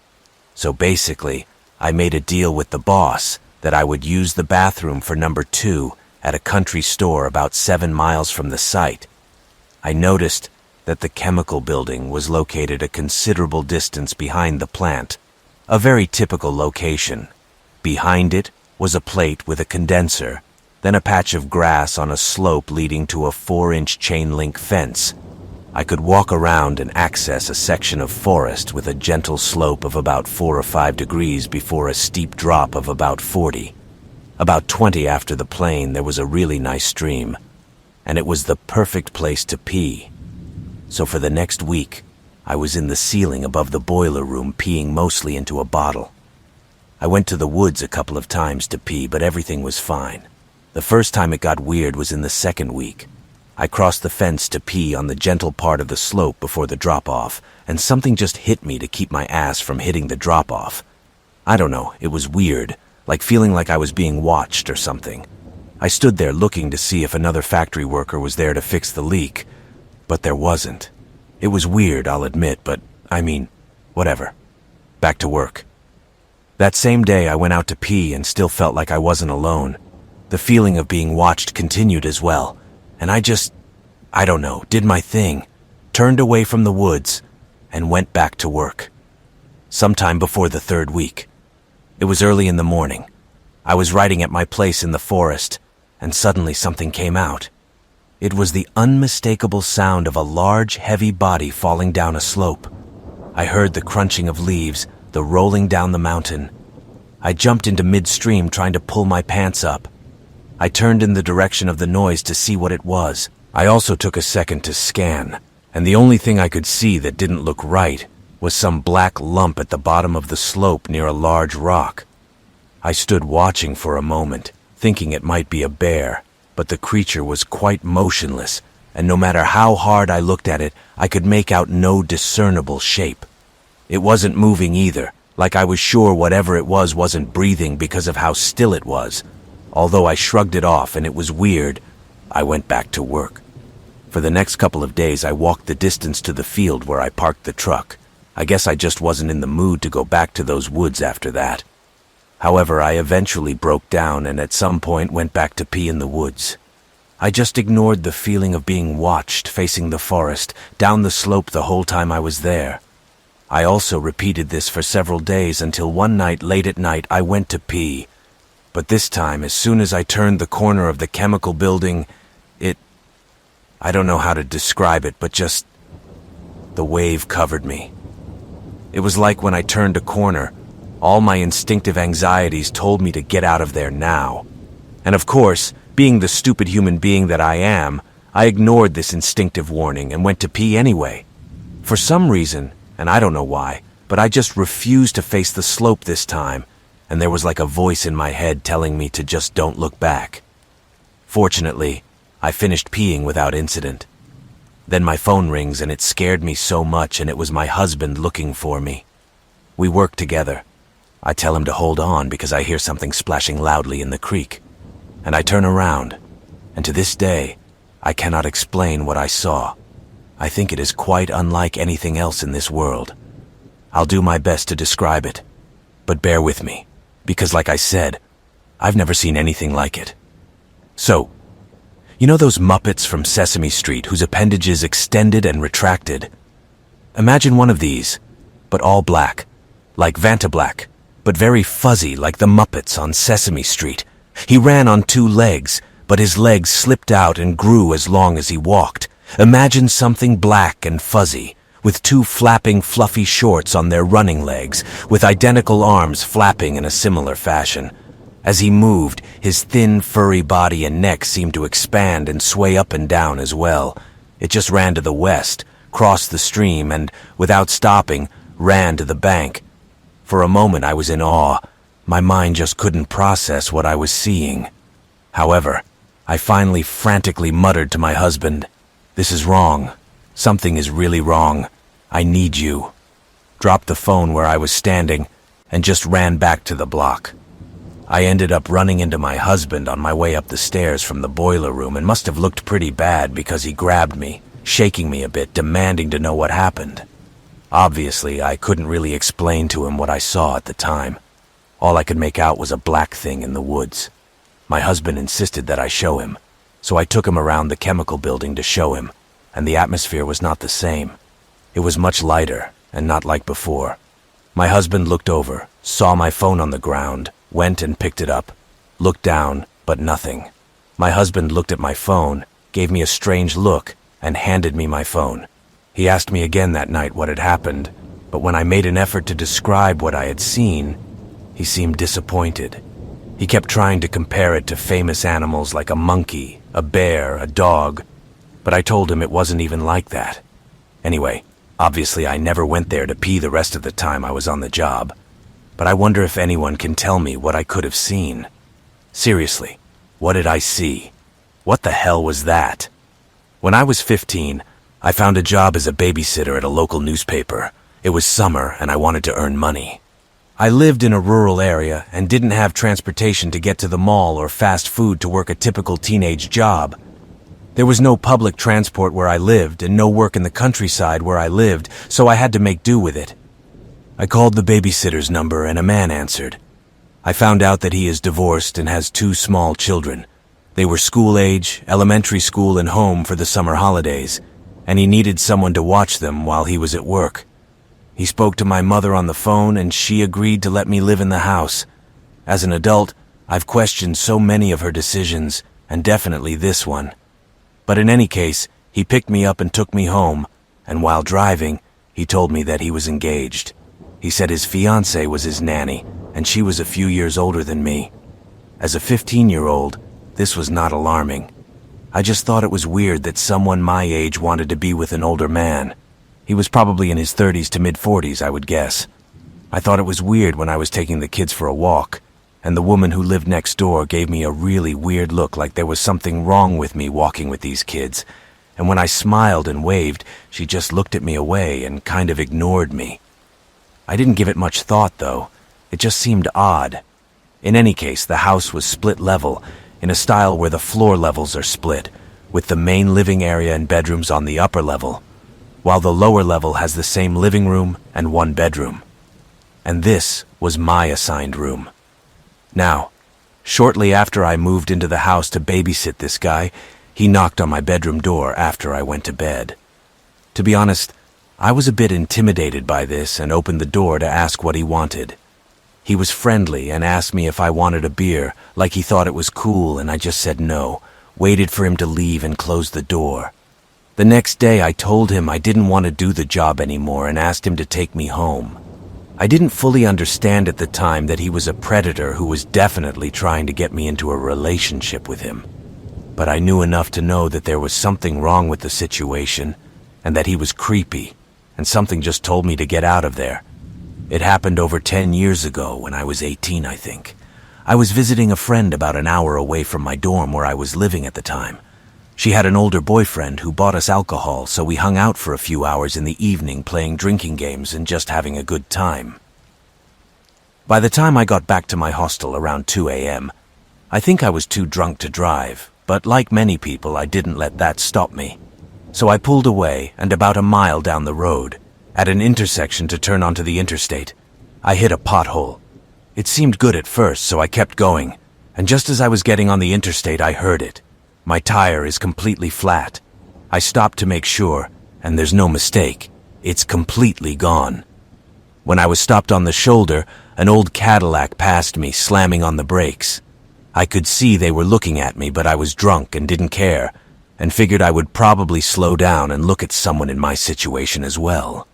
So basically, I made a deal with the boss that I would use the bathroom for number 2 at a country store about 7 miles from the site. I noticed that the chemical building was located a considerable distance behind the plant, a very typical location. Behind it was a plate with a condenser, then a patch of grass on a slope leading to a 4-inch chain-link fence. I could walk around and access a section of forest with a gentle slope of about 4 or 5 degrees before a steep drop of about 40. About 20 after the plane, there was a really nice stream, and it was the perfect place to pee. So for the next week, I was in the ceiling above the boiler room peeing mostly into a bottle. I went to the woods a couple of times to pee, but everything was fine. The first time it got weird was in the second week. I crossed the fence to pee on the gentle part of the slope before the drop-off, and something just hit me to keep my ass from hitting the drop-off. I don't know, it was weird, like feeling like I was being watched or something. I stood there looking to see if another factory worker was there to fix the leak, but there wasn't. It was weird, I'll admit, but whatever. Back to work. That same day I went out to pee and still felt like I wasn't alone. The feeling of being watched continued as well, and I did my thing, turned away from the woods, and went back to work. Sometime before the 3rd week. It was early in the morning. I was writing at my place in the forest, and suddenly something came out. It was the unmistakable sound of a large, heavy body falling down a slope. I heard the crunching of leaves, the rolling down the mountain. I jumped into midstream trying to pull my pants up. I turned in the direction of the noise to see what it was. I also took a second to scan, and the only thing I could see that didn't look right was some black lump at the bottom of the slope near a large rock. I stood watching for a moment, thinking it might be a bear, but the creature was quite motionless, and no matter how hard I looked at it, I could make out no discernible shape. It wasn't moving either, like I was sure whatever it was wasn't breathing because of how still it was. Although I shrugged it off and it was weird, I went back to work. For the next couple of days, I walked the distance to the field where I parked the truck. I guess I just wasn't in the mood to go back to those woods after that. However, I eventually broke down and at some point went back to pee in the woods. I just ignored the feeling of being watched facing the forest, down the slope the whole time I was there. I also repeated this for several days until one night late at night I went to pee. But this time, as soon as I turned the corner of the chemical building, I don't know how to describe it, but just the wave covered me. It was like when I turned a corner, all my instinctive anxieties told me to get out of there now. And of course, being the stupid human being that I am, I ignored this instinctive warning and went to pee anyway. For some reason, and I don't know why, but I just refused to face the slope this time, and there was like a voice in my head telling me to just don't look back. Fortunately, I finished peeing without incident. Then my phone rings and it scared me so much, and it was my husband looking for me. We work together. I tell him to hold on because I hear something splashing loudly in the creek. And I turn around, and to this day, I cannot explain what I saw. I think it is quite unlike anything else in this world. I'll do my best to describe it, but bear with me, because like I said, I've never seen anything like it. So, you know those Muppets from Sesame Street whose appendages extended and retracted? Imagine one of these, but all black, like Vantablack, but very fuzzy like the Muppets on Sesame Street. He ran on 2 legs, but his legs slipped out and grew as long as he walked. Imagine something black and fuzzy, with 2 flapping fluffy shorts on their running legs, with identical arms flapping in a similar fashion. As he moved, his thin, furry body and neck seemed to expand and sway up and down as well. It just ran to the west, crossed the stream, and, without stopping, ran to the bank. For a moment I was in awe. My mind just couldn't process what I was seeing. However, I finally frantically muttered to my husband, "This is wrong. Something is really wrong. I need you." Dropped the phone where I was standing and just ran back to the block. I ended up running into my husband on my way up the stairs from the boiler room and must have looked pretty bad because he grabbed me, shaking me a bit, demanding to know what happened. Obviously, I couldn't really explain to him what I saw at the time. All I could make out was a black thing in the woods. My husband insisted that I show him, so I took him around the chemical building to show him, and the atmosphere was not the same. It was much lighter, and not like before. My husband looked over, saw my phone on the ground, went and picked it up, looked down, but nothing. My husband looked at my phone, gave me a strange look, and handed me my phone. He asked me again that night what had happened, but when I made an effort to describe what I had seen, he seemed disappointed. He kept trying to compare it to famous animals like a monkey, a bear, a dog, but I told him it wasn't even like that. Anyway, obviously I never went there to pee the rest of the time I was on the job, but I wonder if anyone can tell me what I could have seen. Seriously, what did I see? What the hell was that? When I was 15, I found a job as a babysitter at a local newspaper. It was summer and I wanted to earn money. I lived in a rural area and didn't have transportation to get to the mall or fast food to work a typical teenage job. There was no public transport where I lived and no work in the countryside where I lived, so I had to make do with it. I called the babysitter's number and a man answered. I found out that he is divorced and has 2 small children. They were school age, elementary school and home for the summer holidays, and he needed someone to watch them while he was at work. He spoke to my mother on the phone and she agreed to let me live in the house. As an adult, I've questioned so many of her decisions, and definitely this one. But in any case, he picked me up and took me home, and while driving, he told me that he was engaged. He said his fiancée was his nanny, and she was a few years older than me. As a 15-year-old, this was not alarming. I just thought it was weird that someone my age wanted to be with an older man. He was probably in his 30s to mid-40s, I would guess. I thought it was weird when I was taking the kids for a walk, and the woman who lived next door gave me a really weird look like there was something wrong with me walking with these kids, and when I smiled and waved, she just looked at me away and kind of ignored me. I didn't give it much thought, though. It just seemed odd. In any case, the house was split level, in a style where the floor levels are split, with the main living area and bedrooms on the upper level, while the lower level has the same living room and 1 bedroom. And this was my assigned room. Now, shortly after I moved into the house to babysit this guy, he knocked on my bedroom door after I went to bed. To be honest, I was a bit intimidated by this and opened the door to ask what he wanted. He was friendly and asked me if I wanted a beer, like he thought it was cool, and I just said no, waited for him to leave and closed the door. The next day I told him I didn't want to do the job anymore and asked him to take me home. I didn't fully understand at the time that he was a predator who was definitely trying to get me into a relationship with him. But I knew enough to know that there was something wrong with the situation, and that he was creepy, and something just told me to get out of there. It happened over 10 years ago when I was 18, I think. I was visiting a friend about an hour away from my dorm where I was living at the time. She had an older boyfriend who bought us alcohol, so we hung out for a few hours in the evening playing drinking games and just having a good time. By the time I got back to my hostel around 2 a.m., I think I was too drunk to drive, but like many people, I didn't let that stop me. So I pulled away, and about a mile down the road, at an intersection to turn onto the interstate, I hit a pothole. It seemed good at first, so I kept going, and just as I was getting on the interstate, I heard it. My tire is completely flat. I stopped to make sure, and there's no mistake. It's completely gone. When I was stopped on the shoulder, an old Cadillac passed me, slamming on the brakes. I could see they were looking at me, but I was drunk and didn't care, and figured I would probably slow down and look at someone in my situation as well.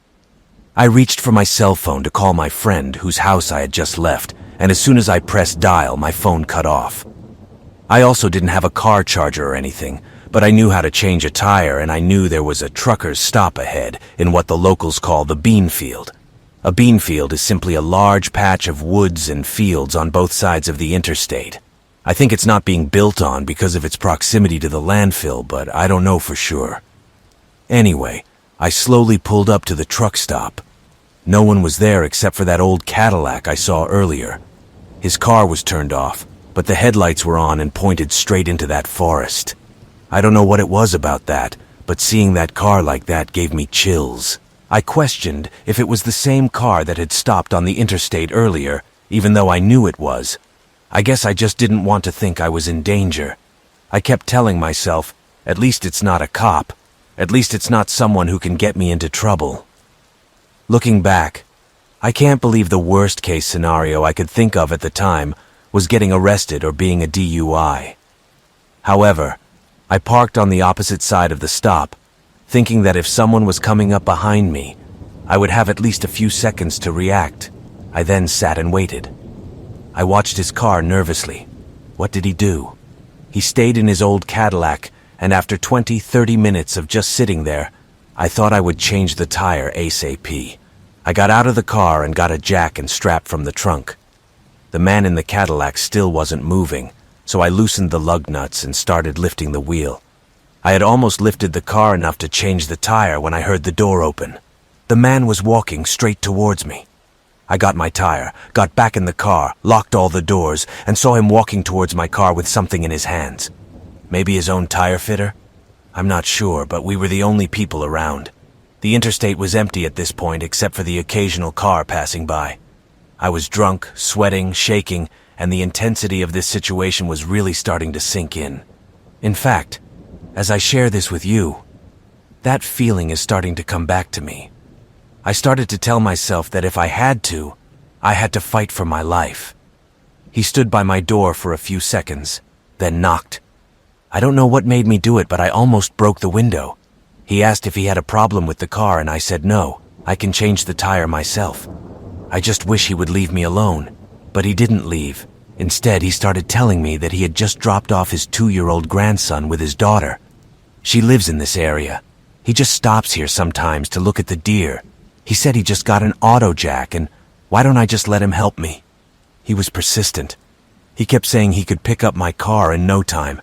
I reached for my cell phone to call my friend whose house I had just left, and as soon as I pressed dial, my phone cut off. I also didn't have a car charger or anything, but I knew how to change a tire, and I knew there was a trucker's stop ahead in what the locals call the bean field. A bean field is simply a large patch of woods and fields on both sides of the interstate. I think it's not being built on because of its proximity to the landfill, but I don't know for sure. Anyway, I slowly pulled up to the truck stop. No one was there except for that old Cadillac I saw earlier. His car was turned off, but the headlights were on and pointed straight into that forest. I don't know what it was about that, but seeing that car like that gave me chills. I questioned if it was the same car that had stopped on the interstate earlier, even though I knew it was. I guess I just didn't want to think I was in danger. I kept telling myself, at least it's not a cop. At least it's not someone who can get me into trouble. Looking back, I can't believe the worst-case scenario I could think of at the time was getting arrested or being a DUI. However, I parked on the opposite side of the stop, thinking that if someone was coming up behind me, I would have at least a few seconds to react. I then sat and waited. I watched his car nervously. What did he do? He stayed in his old Cadillac, and after 20-30 minutes of just sitting there, I thought I would change the tire ASAP. I got out of the car and got a jack and strap from the trunk. The man in the Cadillac still wasn't moving, so I loosened the lug nuts and started lifting the wheel. I had almost lifted the car enough to change the tire when I heard the door open. The man was walking straight towards me. I got my tire, got back in the car, locked all the doors, and saw him walking towards my car with something in his hands. Maybe his own tire fitter? I'm not sure, but we were the only people around. The interstate was empty at this point except for the occasional car passing by. I was drunk, sweating, shaking, and the intensity of this situation was really starting to sink in. In fact, as I share this with you, that feeling is starting to come back to me. I started to tell myself that if I had to fight for my life. He stood by my door for a few seconds, then knocked. I don't know what made me do it, but I almost broke the window. He asked if he had a problem with the car, and I said no, I can change the tire myself. I just wish he would leave me alone, but he didn't leave. Instead, he started telling me that he had just dropped off his 2-year-old grandson with his daughter. She lives in this area. He just stops here sometimes to look at the deer. He said he just got an auto jack, and why don't I just let him help me? He was persistent. He kept saying he could pick up my car in no time.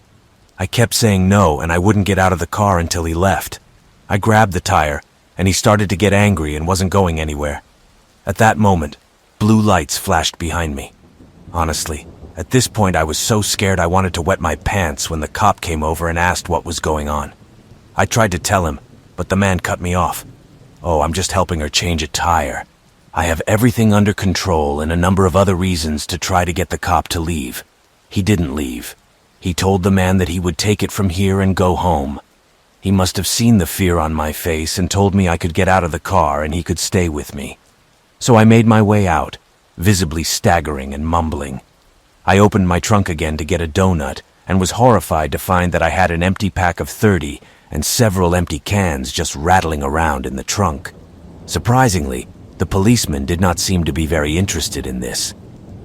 I kept saying no, and I wouldn't get out of the car until he left. I grabbed the tire, and he started to get angry and wasn't going anywhere. At that moment, blue lights flashed behind me. Honestly, at this point I was so scared I wanted to wet my pants when the cop came over and asked what was going on. I tried to tell him, but the man cut me off. Oh, I'm just helping her change a tire. I have everything under control and a number of other reasons to try to get the cop to leave. He didn't leave. He told the man that he would take it from here and go home. He must have seen the fear on my face and told me I could get out of the car and he could stay with me. So I made my way out, visibly staggering and mumbling. I opened my trunk again to get a donut and was horrified to find that I had an empty pack of 30 and several empty cans just rattling around in the trunk. Surprisingly, the policeman did not seem to be very interested in this.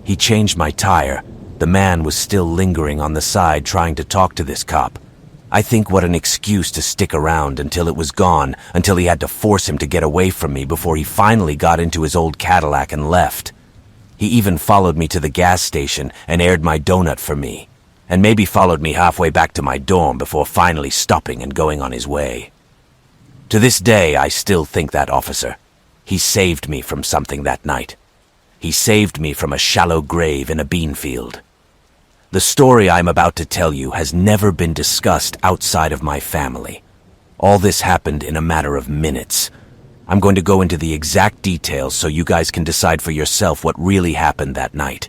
He changed my tire. The man was still lingering on the side trying to talk to this cop. I think what an excuse to stick around until it was gone, until he had to force him to get away from me before he finally got into his old Cadillac and left. He even followed me to the gas station and aired my donut for me, and maybe followed me halfway back to my dorm before finally stopping and going on his way. To this day, I still think that officer. He saved me from something that night. He saved me from a shallow grave in a bean field. The story I'm about to tell you has never been discussed outside of my family. All this happened in a matter of minutes. I'm going to go into the exact details so you guys can decide for yourself what really happened that night,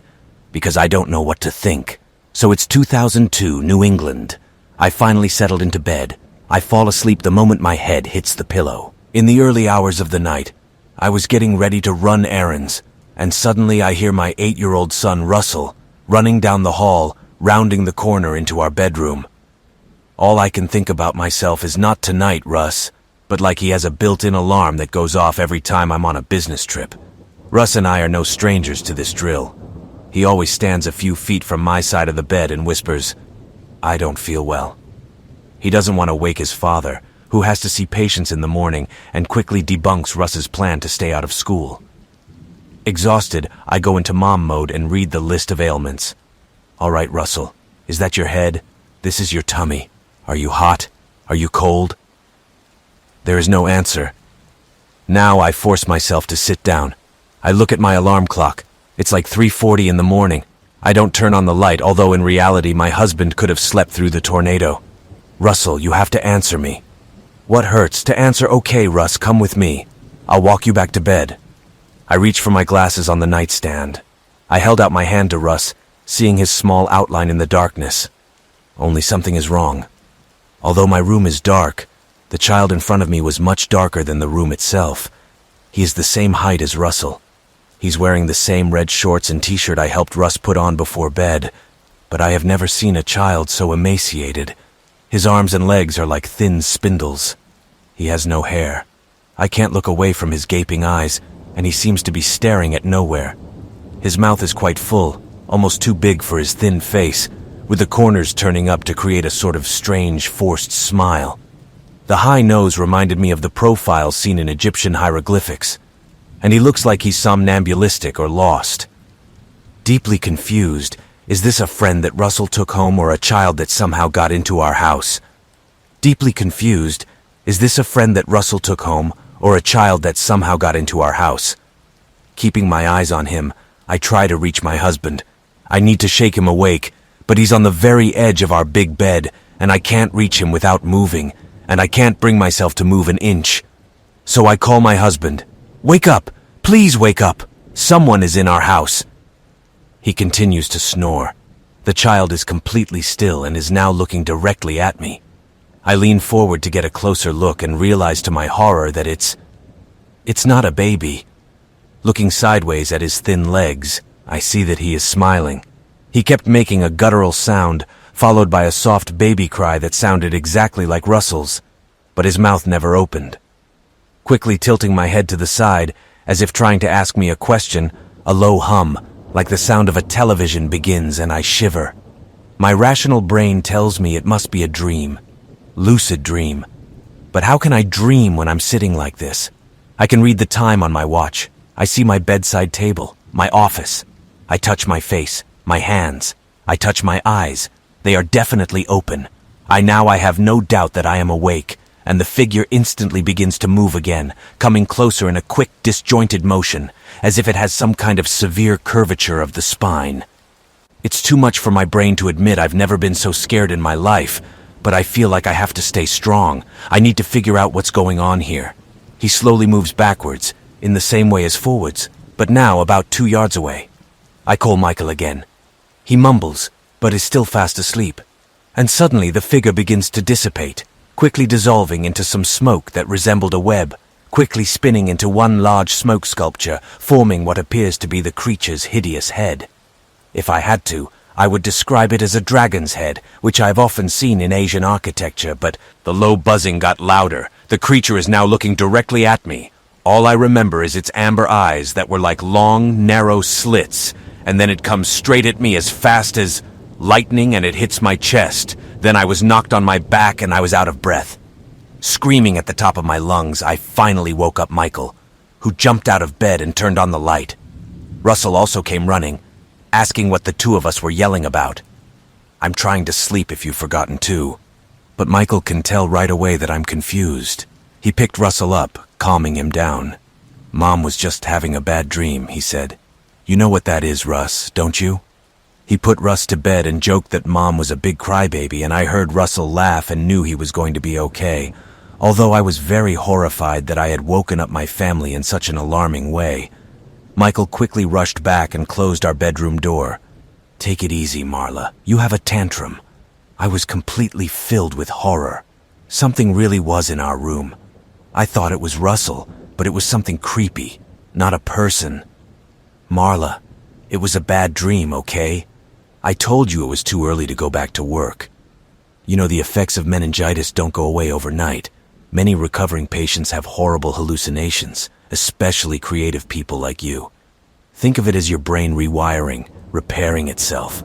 because I don't know what to think. So it's 2002, New England. I finally settled into bed. I fall asleep the moment my head hits the pillow. In the early hours of the night, I was getting ready to run errands, and suddenly I hear my 8-year-old son, Russell, running down the hall, rounding the corner into our bedroom. All I can think about myself is not tonight, Russ, but like he has a built-in alarm that goes off every time I'm on a business trip. Russ and I are no strangers to this drill. He always stands a few feet from my side of the bed and whispers, "I don't feel well." He doesn't want to wake his father, who has to see patients in the morning, and quickly debunks Russ's plan to stay out of school. Exhausted, I go into mom mode and read the list of ailments. "All right, Russell, Is that your head? This is your tummy. Are you hot? Are you cold? There is no answer. Now I force myself to sit down. I look at my alarm clock. It's like 3:40 in the morning. I don't turn on the light, although in reality my husband could have slept through the tornado. Russell, you have to answer me. What hurts? To answer, okay, Russ, come with me. I'll walk you back to bed. I reached for my glasses on the nightstand. I held out my hand to Russ, seeing his small outline in the darkness. Only something is wrong. Although my room is dark, the child in front of me was much darker than the room itself. He is the same height as Russell. He's wearing the same red shorts and t-shirt I helped Russ put on before bed, but I have never seen a child so emaciated. His arms and legs are like thin spindles. He has no hair. I can't look away from his gaping eyes, and he seems to be staring at nowhere. His mouth is quite full, almost too big for his thin face, with the corners turning up to create a sort of strange, forced smile. The high nose reminded me of the profiles seen in Egyptian hieroglyphics, and he looks like he's somnambulistic or lost. Deeply confused, is this a friend that Russell took home or a child that somehow got into our house? Deeply confused, is this a friend that Russell took home or a child that somehow got into our house? Keeping my eyes on him, I try to reach my husband. I need to shake him awake, but he's on the very edge of our big bed, and I can't reach him without moving, and I can't bring myself to move an inch. So I call my husband. Wake up! Please wake up! Someone is in our house. He continues to snore. The child is completely still and is now looking directly at me. I lean forward to get a closer look and realize to my horror that it's not a baby. Looking sideways at his thin legs, I see that he is smiling. He kept making a guttural sound, followed by a soft baby cry that sounded exactly like Russell's, but his mouth never opened. Quickly tilting my head to the side, as if trying to ask me a question, a low hum, like the sound of a television, begins and I shiver. My rational brain tells me it must be a dream. Lucid dream. But how can I dream when I'm sitting like this? I can read the time on my watch. I see my bedside table, my office. I touch my face, my hands. I touch my eyes. They are definitely open. I have no doubt that I am awake, and the figure instantly begins to move again, coming closer in a quick, disjointed motion, as if it has some kind of severe curvature of the spine. It's too much for my brain to admit. I've never been so scared in my life, but I feel like I have to stay strong. I need to figure out what's going on here. He slowly moves backwards, in the same way as forwards, but now about 2 yards away. I call Michael again. He mumbles, but is still fast asleep. And suddenly the figure begins to dissipate, quickly dissolving into some smoke that resembled a web, quickly spinning into one large smoke sculpture, forming what appears to be the creature's hideous head. If I had to, I would describe it as a dragon's head, which I've often seen in Asian architecture, but the low buzzing got louder. The creature is now looking directly at me. All I remember is its amber eyes that were like long, narrow slits, and then it comes straight at me as fast as lightning, and it hits my chest. Then I was knocked on my back and I was out of breath. Screaming at the top of my lungs, I finally woke up Michael, who jumped out of bed and turned on the light. Russell also came running, asking what the two of us were yelling about. I'm trying to sleep if you've forgotten too. But Michael can tell right away that I'm confused. He picked Russell up, calming him down. Mom was just having a bad dream, he said. You know what that is, Russ, don't you? He put Russ to bed and joked that Mom was a big crybaby, and I heard Russell laugh and knew he was going to be okay, although I was very horrified that I had woken up my family in such an alarming way. Michael quickly rushed back and closed our bedroom door. Take it easy, Marla. You have a tantrum. I was completely filled with horror. Something really was in our room. I thought it was Russell, but it was something creepy, not a person. Marla, it was a bad dream, okay? I told you it was too early to go back to work. You know, the effects of meningitis don't go away overnight. Many recovering patients have horrible hallucinations, especially creative people like you. Think of it as your brain rewiring, repairing itself.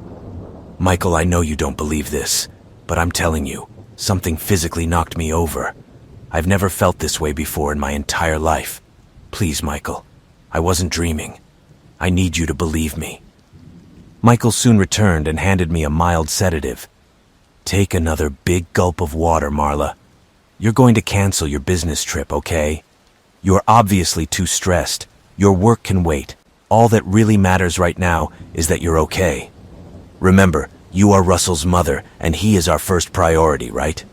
Michael, I know you don't believe this, but I'm telling you, something physically knocked me over. I've never felt this way before in my entire life. Please, Michael, I wasn't dreaming. I need you to believe me. Michael soon returned and handed me a mild sedative. "Take another big gulp of water, Marla. You're going to cancel your business trip, okay? You're obviously too stressed. Your work can wait. All that really matters right now is that you're okay. Remember, you are Russell's mother, and he is our first priority, right?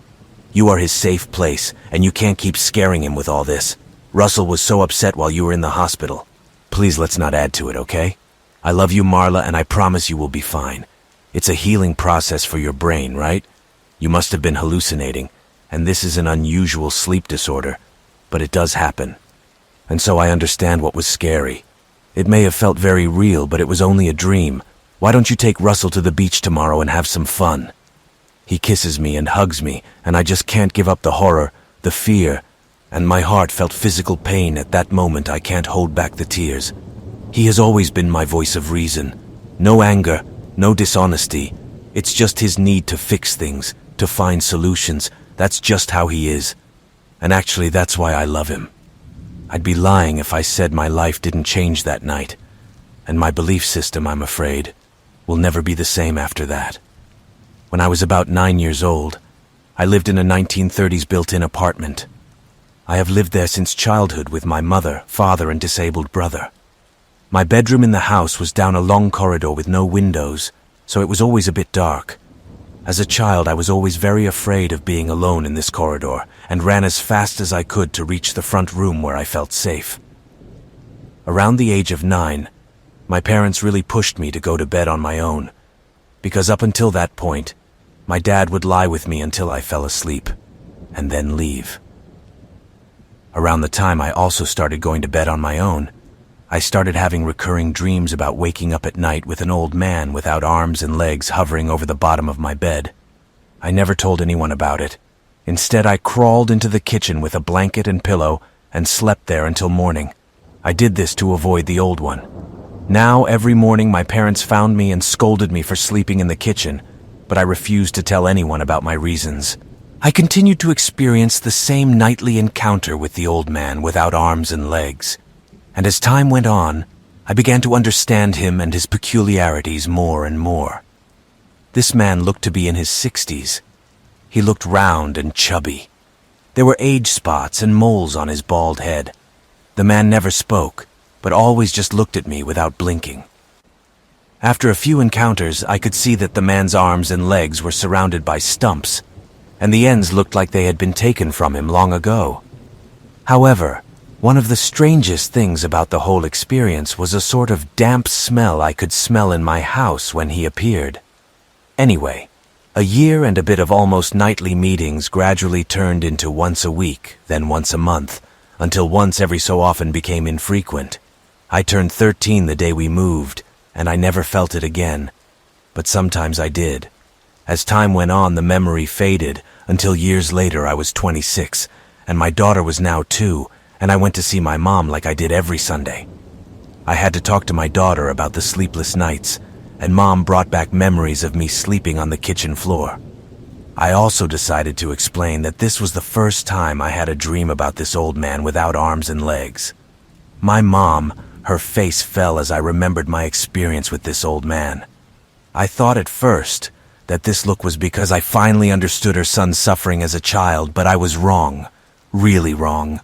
You are his safe place, and you can't keep scaring him with all this. Russell was so upset while you were in the hospital. Please let's not add to it, okay? I love you, Marla, and I promise you will be fine. It's a healing process for your brain, right? You must have been hallucinating, and this is an unusual sleep disorder, but it does happen. And so I understand what was scary. It may have felt very real, but it was only a dream. Why don't you take Russell to the beach tomorrow and have some fun?" He kisses me and hugs me, and I just can't give up the horror, the fear, and my heart felt physical pain at that moment. I can't hold back the tears. He has always been my voice of reason. No anger, no dishonesty. It's just his need to fix things, to find solutions. That's just how he is. And actually, that's why I love him. I'd be lying if I said my life didn't change that night. And my belief system, I'm afraid, will never be the same after that. When I was about 9 years old, I lived in a 1930s built-in apartment. I have lived there since childhood with my mother, father, and disabled brother. My bedroom in the house was down a long corridor with no windows, so it was always a bit dark. As a child, I was always very afraid of being alone in this corridor and ran as fast as I could to reach the front room where I felt safe. Around the age of 9, my parents really pushed me to go to bed on my own, because up until that point, my dad would lie with me until I fell asleep, and then leave. Around the time I also started going to bed on my own, I started having recurring dreams about waking up at night with an old man without arms and legs hovering over the bottom of my bed. I never told anyone about it. Instead, I crawled into the kitchen with a blanket and pillow and slept there until morning. I did this to avoid the old one. Now, every morning, my parents found me and scolded me for sleeping in the kitchen, but I refused to tell anyone about my reasons. I continued to experience the same nightly encounter with the old man without arms and legs. And as time went on, I began to understand him and his peculiarities more and more. This man looked to be in his 60s. He looked round and chubby. There were age spots and moles on his bald head. The man never spoke, but always just looked at me without blinking. After a few encounters, I could see that the man's arms and legs were surrounded by stumps, and the ends looked like they had been taken from him long ago. However, one of the strangest things about the whole experience was a sort of damp smell I could smell in my house when he appeared. Anyway, a year and a bit of almost nightly meetings gradually turned into once a week, then once a month, until once every so often became infrequent. I turned 13 the day we moved, and I never felt it again. But sometimes I did. As time went on, the memory faded, until years later I was 26, and my daughter was now 2, and I went to see my mom like I did every Sunday. I had to talk to my daughter about the sleepless nights, and Mom brought back memories of me sleeping on the kitchen floor. I also decided to explain that this was the first time I had a dream about this old man without arms and legs. My mom, her face fell as I remembered my experience with this old man. I thought at first that this look was because I finally understood her son's suffering as a child, but I was wrong. Really wrong.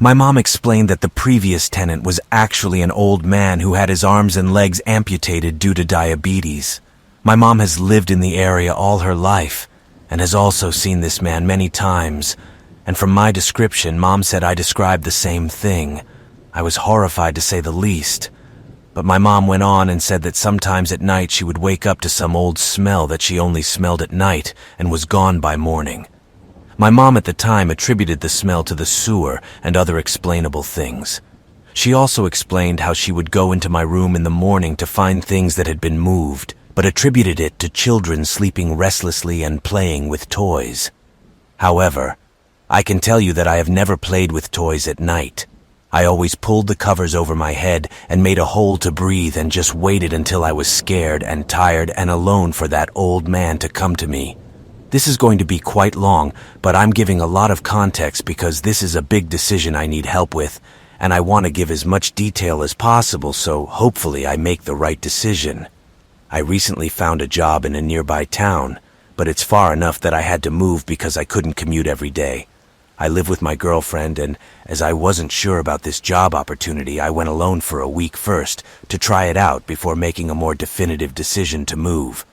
My mom explained that the previous tenant was actually an old man who had his arms and legs amputated due to diabetes. My mom has lived in the area all her life and has also seen this man many times, and from my description, Mom said I described the same thing. I was horrified to say the least, but my mom went on and said that sometimes at night she would wake up to some old smell that she only smelled at night and was gone by morning. My mom at the time attributed the smell to the sewer and other explainable things. She also explained how she would go into my room in the morning to find things that had been moved, but attributed it to children sleeping restlessly and playing with toys. However, I can tell you that I have never played with toys at night. I always pulled the covers over my head and made a hole to breathe and just waited until I was scared and tired and alone for that old man to come to me. This is going to be quite long, but I'm giving a lot of context because this is a big decision I need help with, and I want to give as much detail as possible so hopefully I make the right decision. I recently found a job in a nearby town, but it's far enough that I had to move because I couldn't commute every day. I live with my girlfriend, and as I wasn't sure about this job opportunity, I went alone for a week first to try it out before making a more definitive decision to move.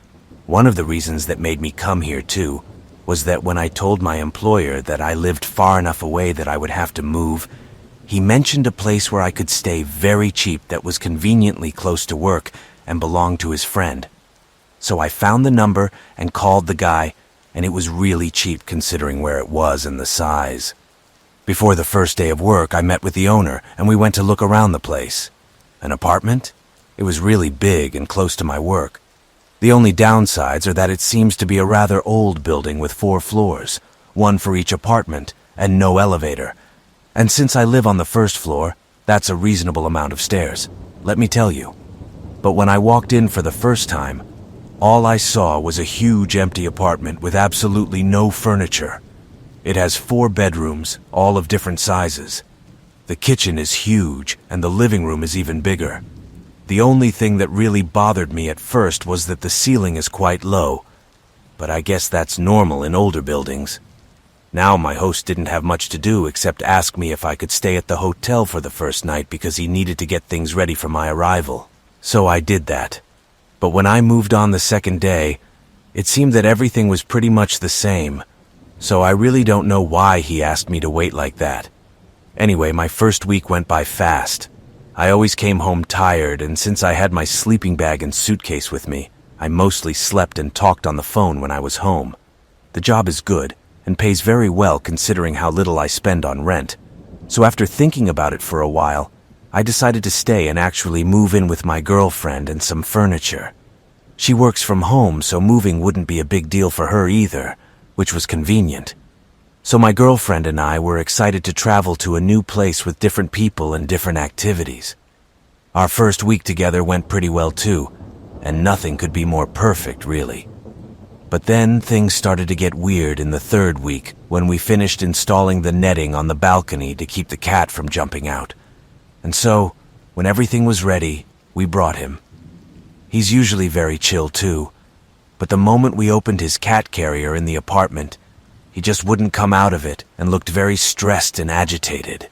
One of the reasons that made me come here, too, was that when I told my employer that I lived far enough away that I would have to move, he mentioned a place where I could stay very cheap that was conveniently close to work and belonged to his friend. So I found the number and called the guy, and it was really cheap considering where it was and the size. Before the first day of work, I met with the owner, and we went to look around the place. An apartment? It was really big and close to my work. The only downsides are that it seems to be a rather old building with 4 floors, one for each apartment, and no elevator. And since I live on the first floor, that's a reasonable amount of stairs, let me tell you. But when I walked in for the first time, all I saw was a huge empty apartment with absolutely no furniture. It has 4 bedrooms, all of different sizes. The kitchen is huge, and the living room is even bigger. The only thing that really bothered me at first was that the ceiling is quite low, but I guess that's normal in older buildings. Now my host didn't have much to do except ask me if I could stay at the hotel for the first night because he needed to get things ready for my arrival. So I did that. But when I moved on the second day, it seemed that everything was pretty much the same, so I really don't know why he asked me to wait like that. Anyway, my first week went by fast. I always came home tired, and since I had my sleeping bag and suitcase with me, I mostly slept and talked on the phone when I was home. The job is good, and pays very well considering how little I spend on rent. So after thinking about it for a while, I decided to stay and actually move in with my girlfriend and some furniture. She works from home, so moving wouldn't be a big deal for her either, which was convenient. So my girlfriend and I were excited to travel to a new place with different people and different activities. Our first week together went pretty well too, and nothing could be more perfect, really. But then things started to get weird in the third week when we finished installing the netting on the balcony to keep the cat from jumping out. And so, when everything was ready, we brought him. He's usually very chill too, but the moment we opened his cat carrier in the apartment, he just wouldn't come out of it and looked very stressed and agitated.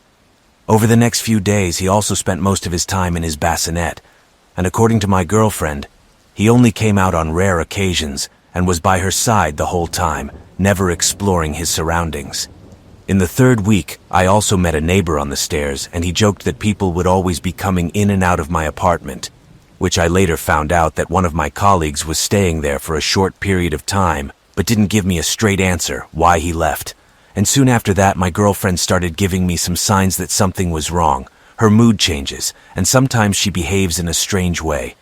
Over the next few days, he also spent most of his time in his bassinet, and according to my girlfriend, he only came out on rare occasions and was by her side the whole time, never exploring his surroundings. In the third week, I also met a neighbor on the stairs, and he joked that people would always be coming in and out of my apartment, which I later found out that one of my colleagues was staying there for a short period of time, but didn't give me a straight answer why he left. And soon after that, my girlfriend started giving me some signs that something was wrong. Her mood changes, and sometimes she behaves in a strange way.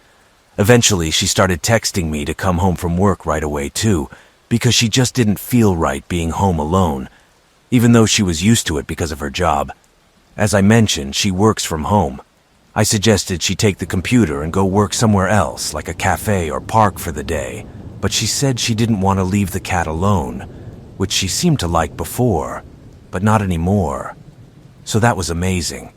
Eventually, she started texting me to come home from work right away too, because she just didn't feel right being home alone, even though she was used to it because of her job. As I mentioned, she works from home. I suggested she take the computer and go work somewhere else, like a cafe or park for the day, but she said she didn't want to leave the cat alone, which she seemed to like before, but not anymore. So that was amazing.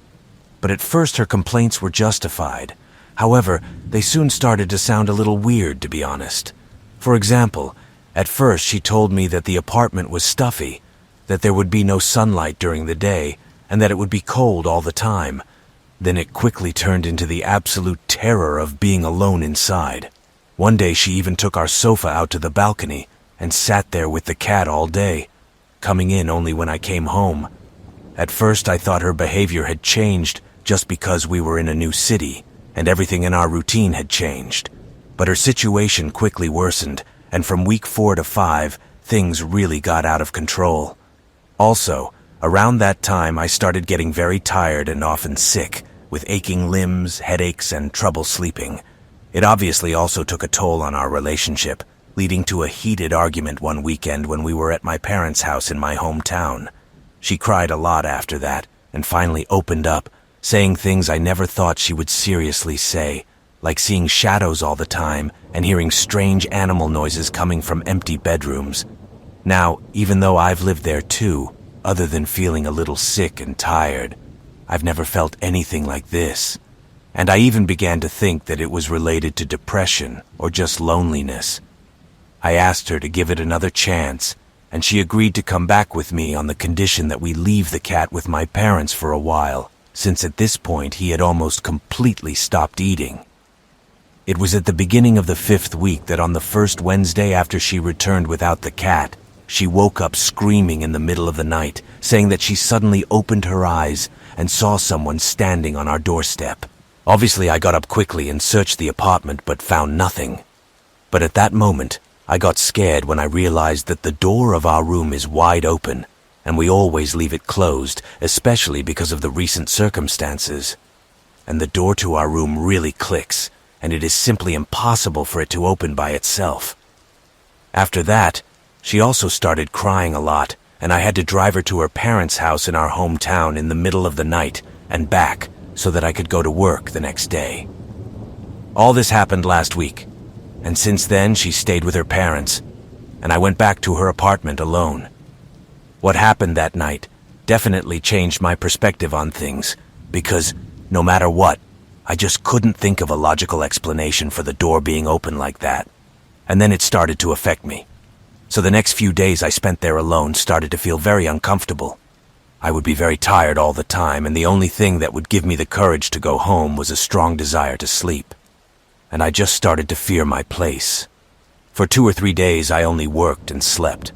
But at first her complaints were justified. However, they soon started to sound a little weird, to be honest. For example, at first she told me that the apartment was stuffy, that there would be no sunlight during the day, and that it would be cold all the time. Then it quickly turned into the absolute terror of being alone inside. One day she even took our sofa out to the balcony and sat there with the cat all day, coming in only when I came home. At first I thought her behavior had changed just because we were in a new city and everything in our routine had changed. But her situation quickly worsened, and from week 4 to 5, things really got out of control. Also, around that time I started getting very tired and often sick, with aching limbs, headaches, and trouble sleeping. It obviously also took a toll on our relationship, leading to a heated argument one weekend when we were at my parents' house in my hometown. She cried a lot after that, and finally opened up, saying things I never thought she would seriously say, like seeing shadows all the time and hearing strange animal noises coming from empty bedrooms. Now, even though I've lived there too, other than feeling a little sick and tired, I've never felt anything like this. And I even began to think that it was related to depression or just loneliness. I asked her to give it another chance, and she agreed to come back with me on the condition that we leave the cat with my parents for a while, since at this point he had almost completely stopped eating. It was at the beginning of the 5th week that on the first Wednesday after she returned without the cat, she woke up screaming in the middle of the night, saying that she suddenly opened her eyes and saw someone standing on our doorstep. Obviously, I got up quickly and searched the apartment but found nothing. But at that moment, I got scared when I realized that the door of our room is wide open, and we always leave it closed, especially because of the recent circumstances. And the door to our room really clicks, and it is simply impossible for it to open by itself. After that, she also started crying a lot, and I had to drive her to her parents' house in our hometown in the middle of the night and back so that I could go to work the next day. All this happened last week, and since then she stayed with her parents, and I went back to her apartment alone. What happened that night definitely changed my perspective on things, because no matter what, I just couldn't think of a logical explanation for the door being open like that. And then it started to affect me. So the next few days I spent there alone started to feel very uncomfortable. I would be very tired all the time, and the only thing that would give me the courage to go home was a strong desire to sleep. And I just started to fear my place. For 2 or 3 days I only worked and slept.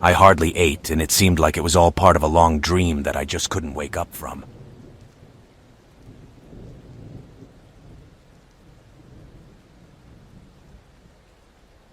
I hardly ate, and it seemed like it was all part of a long dream that I just couldn't wake up from.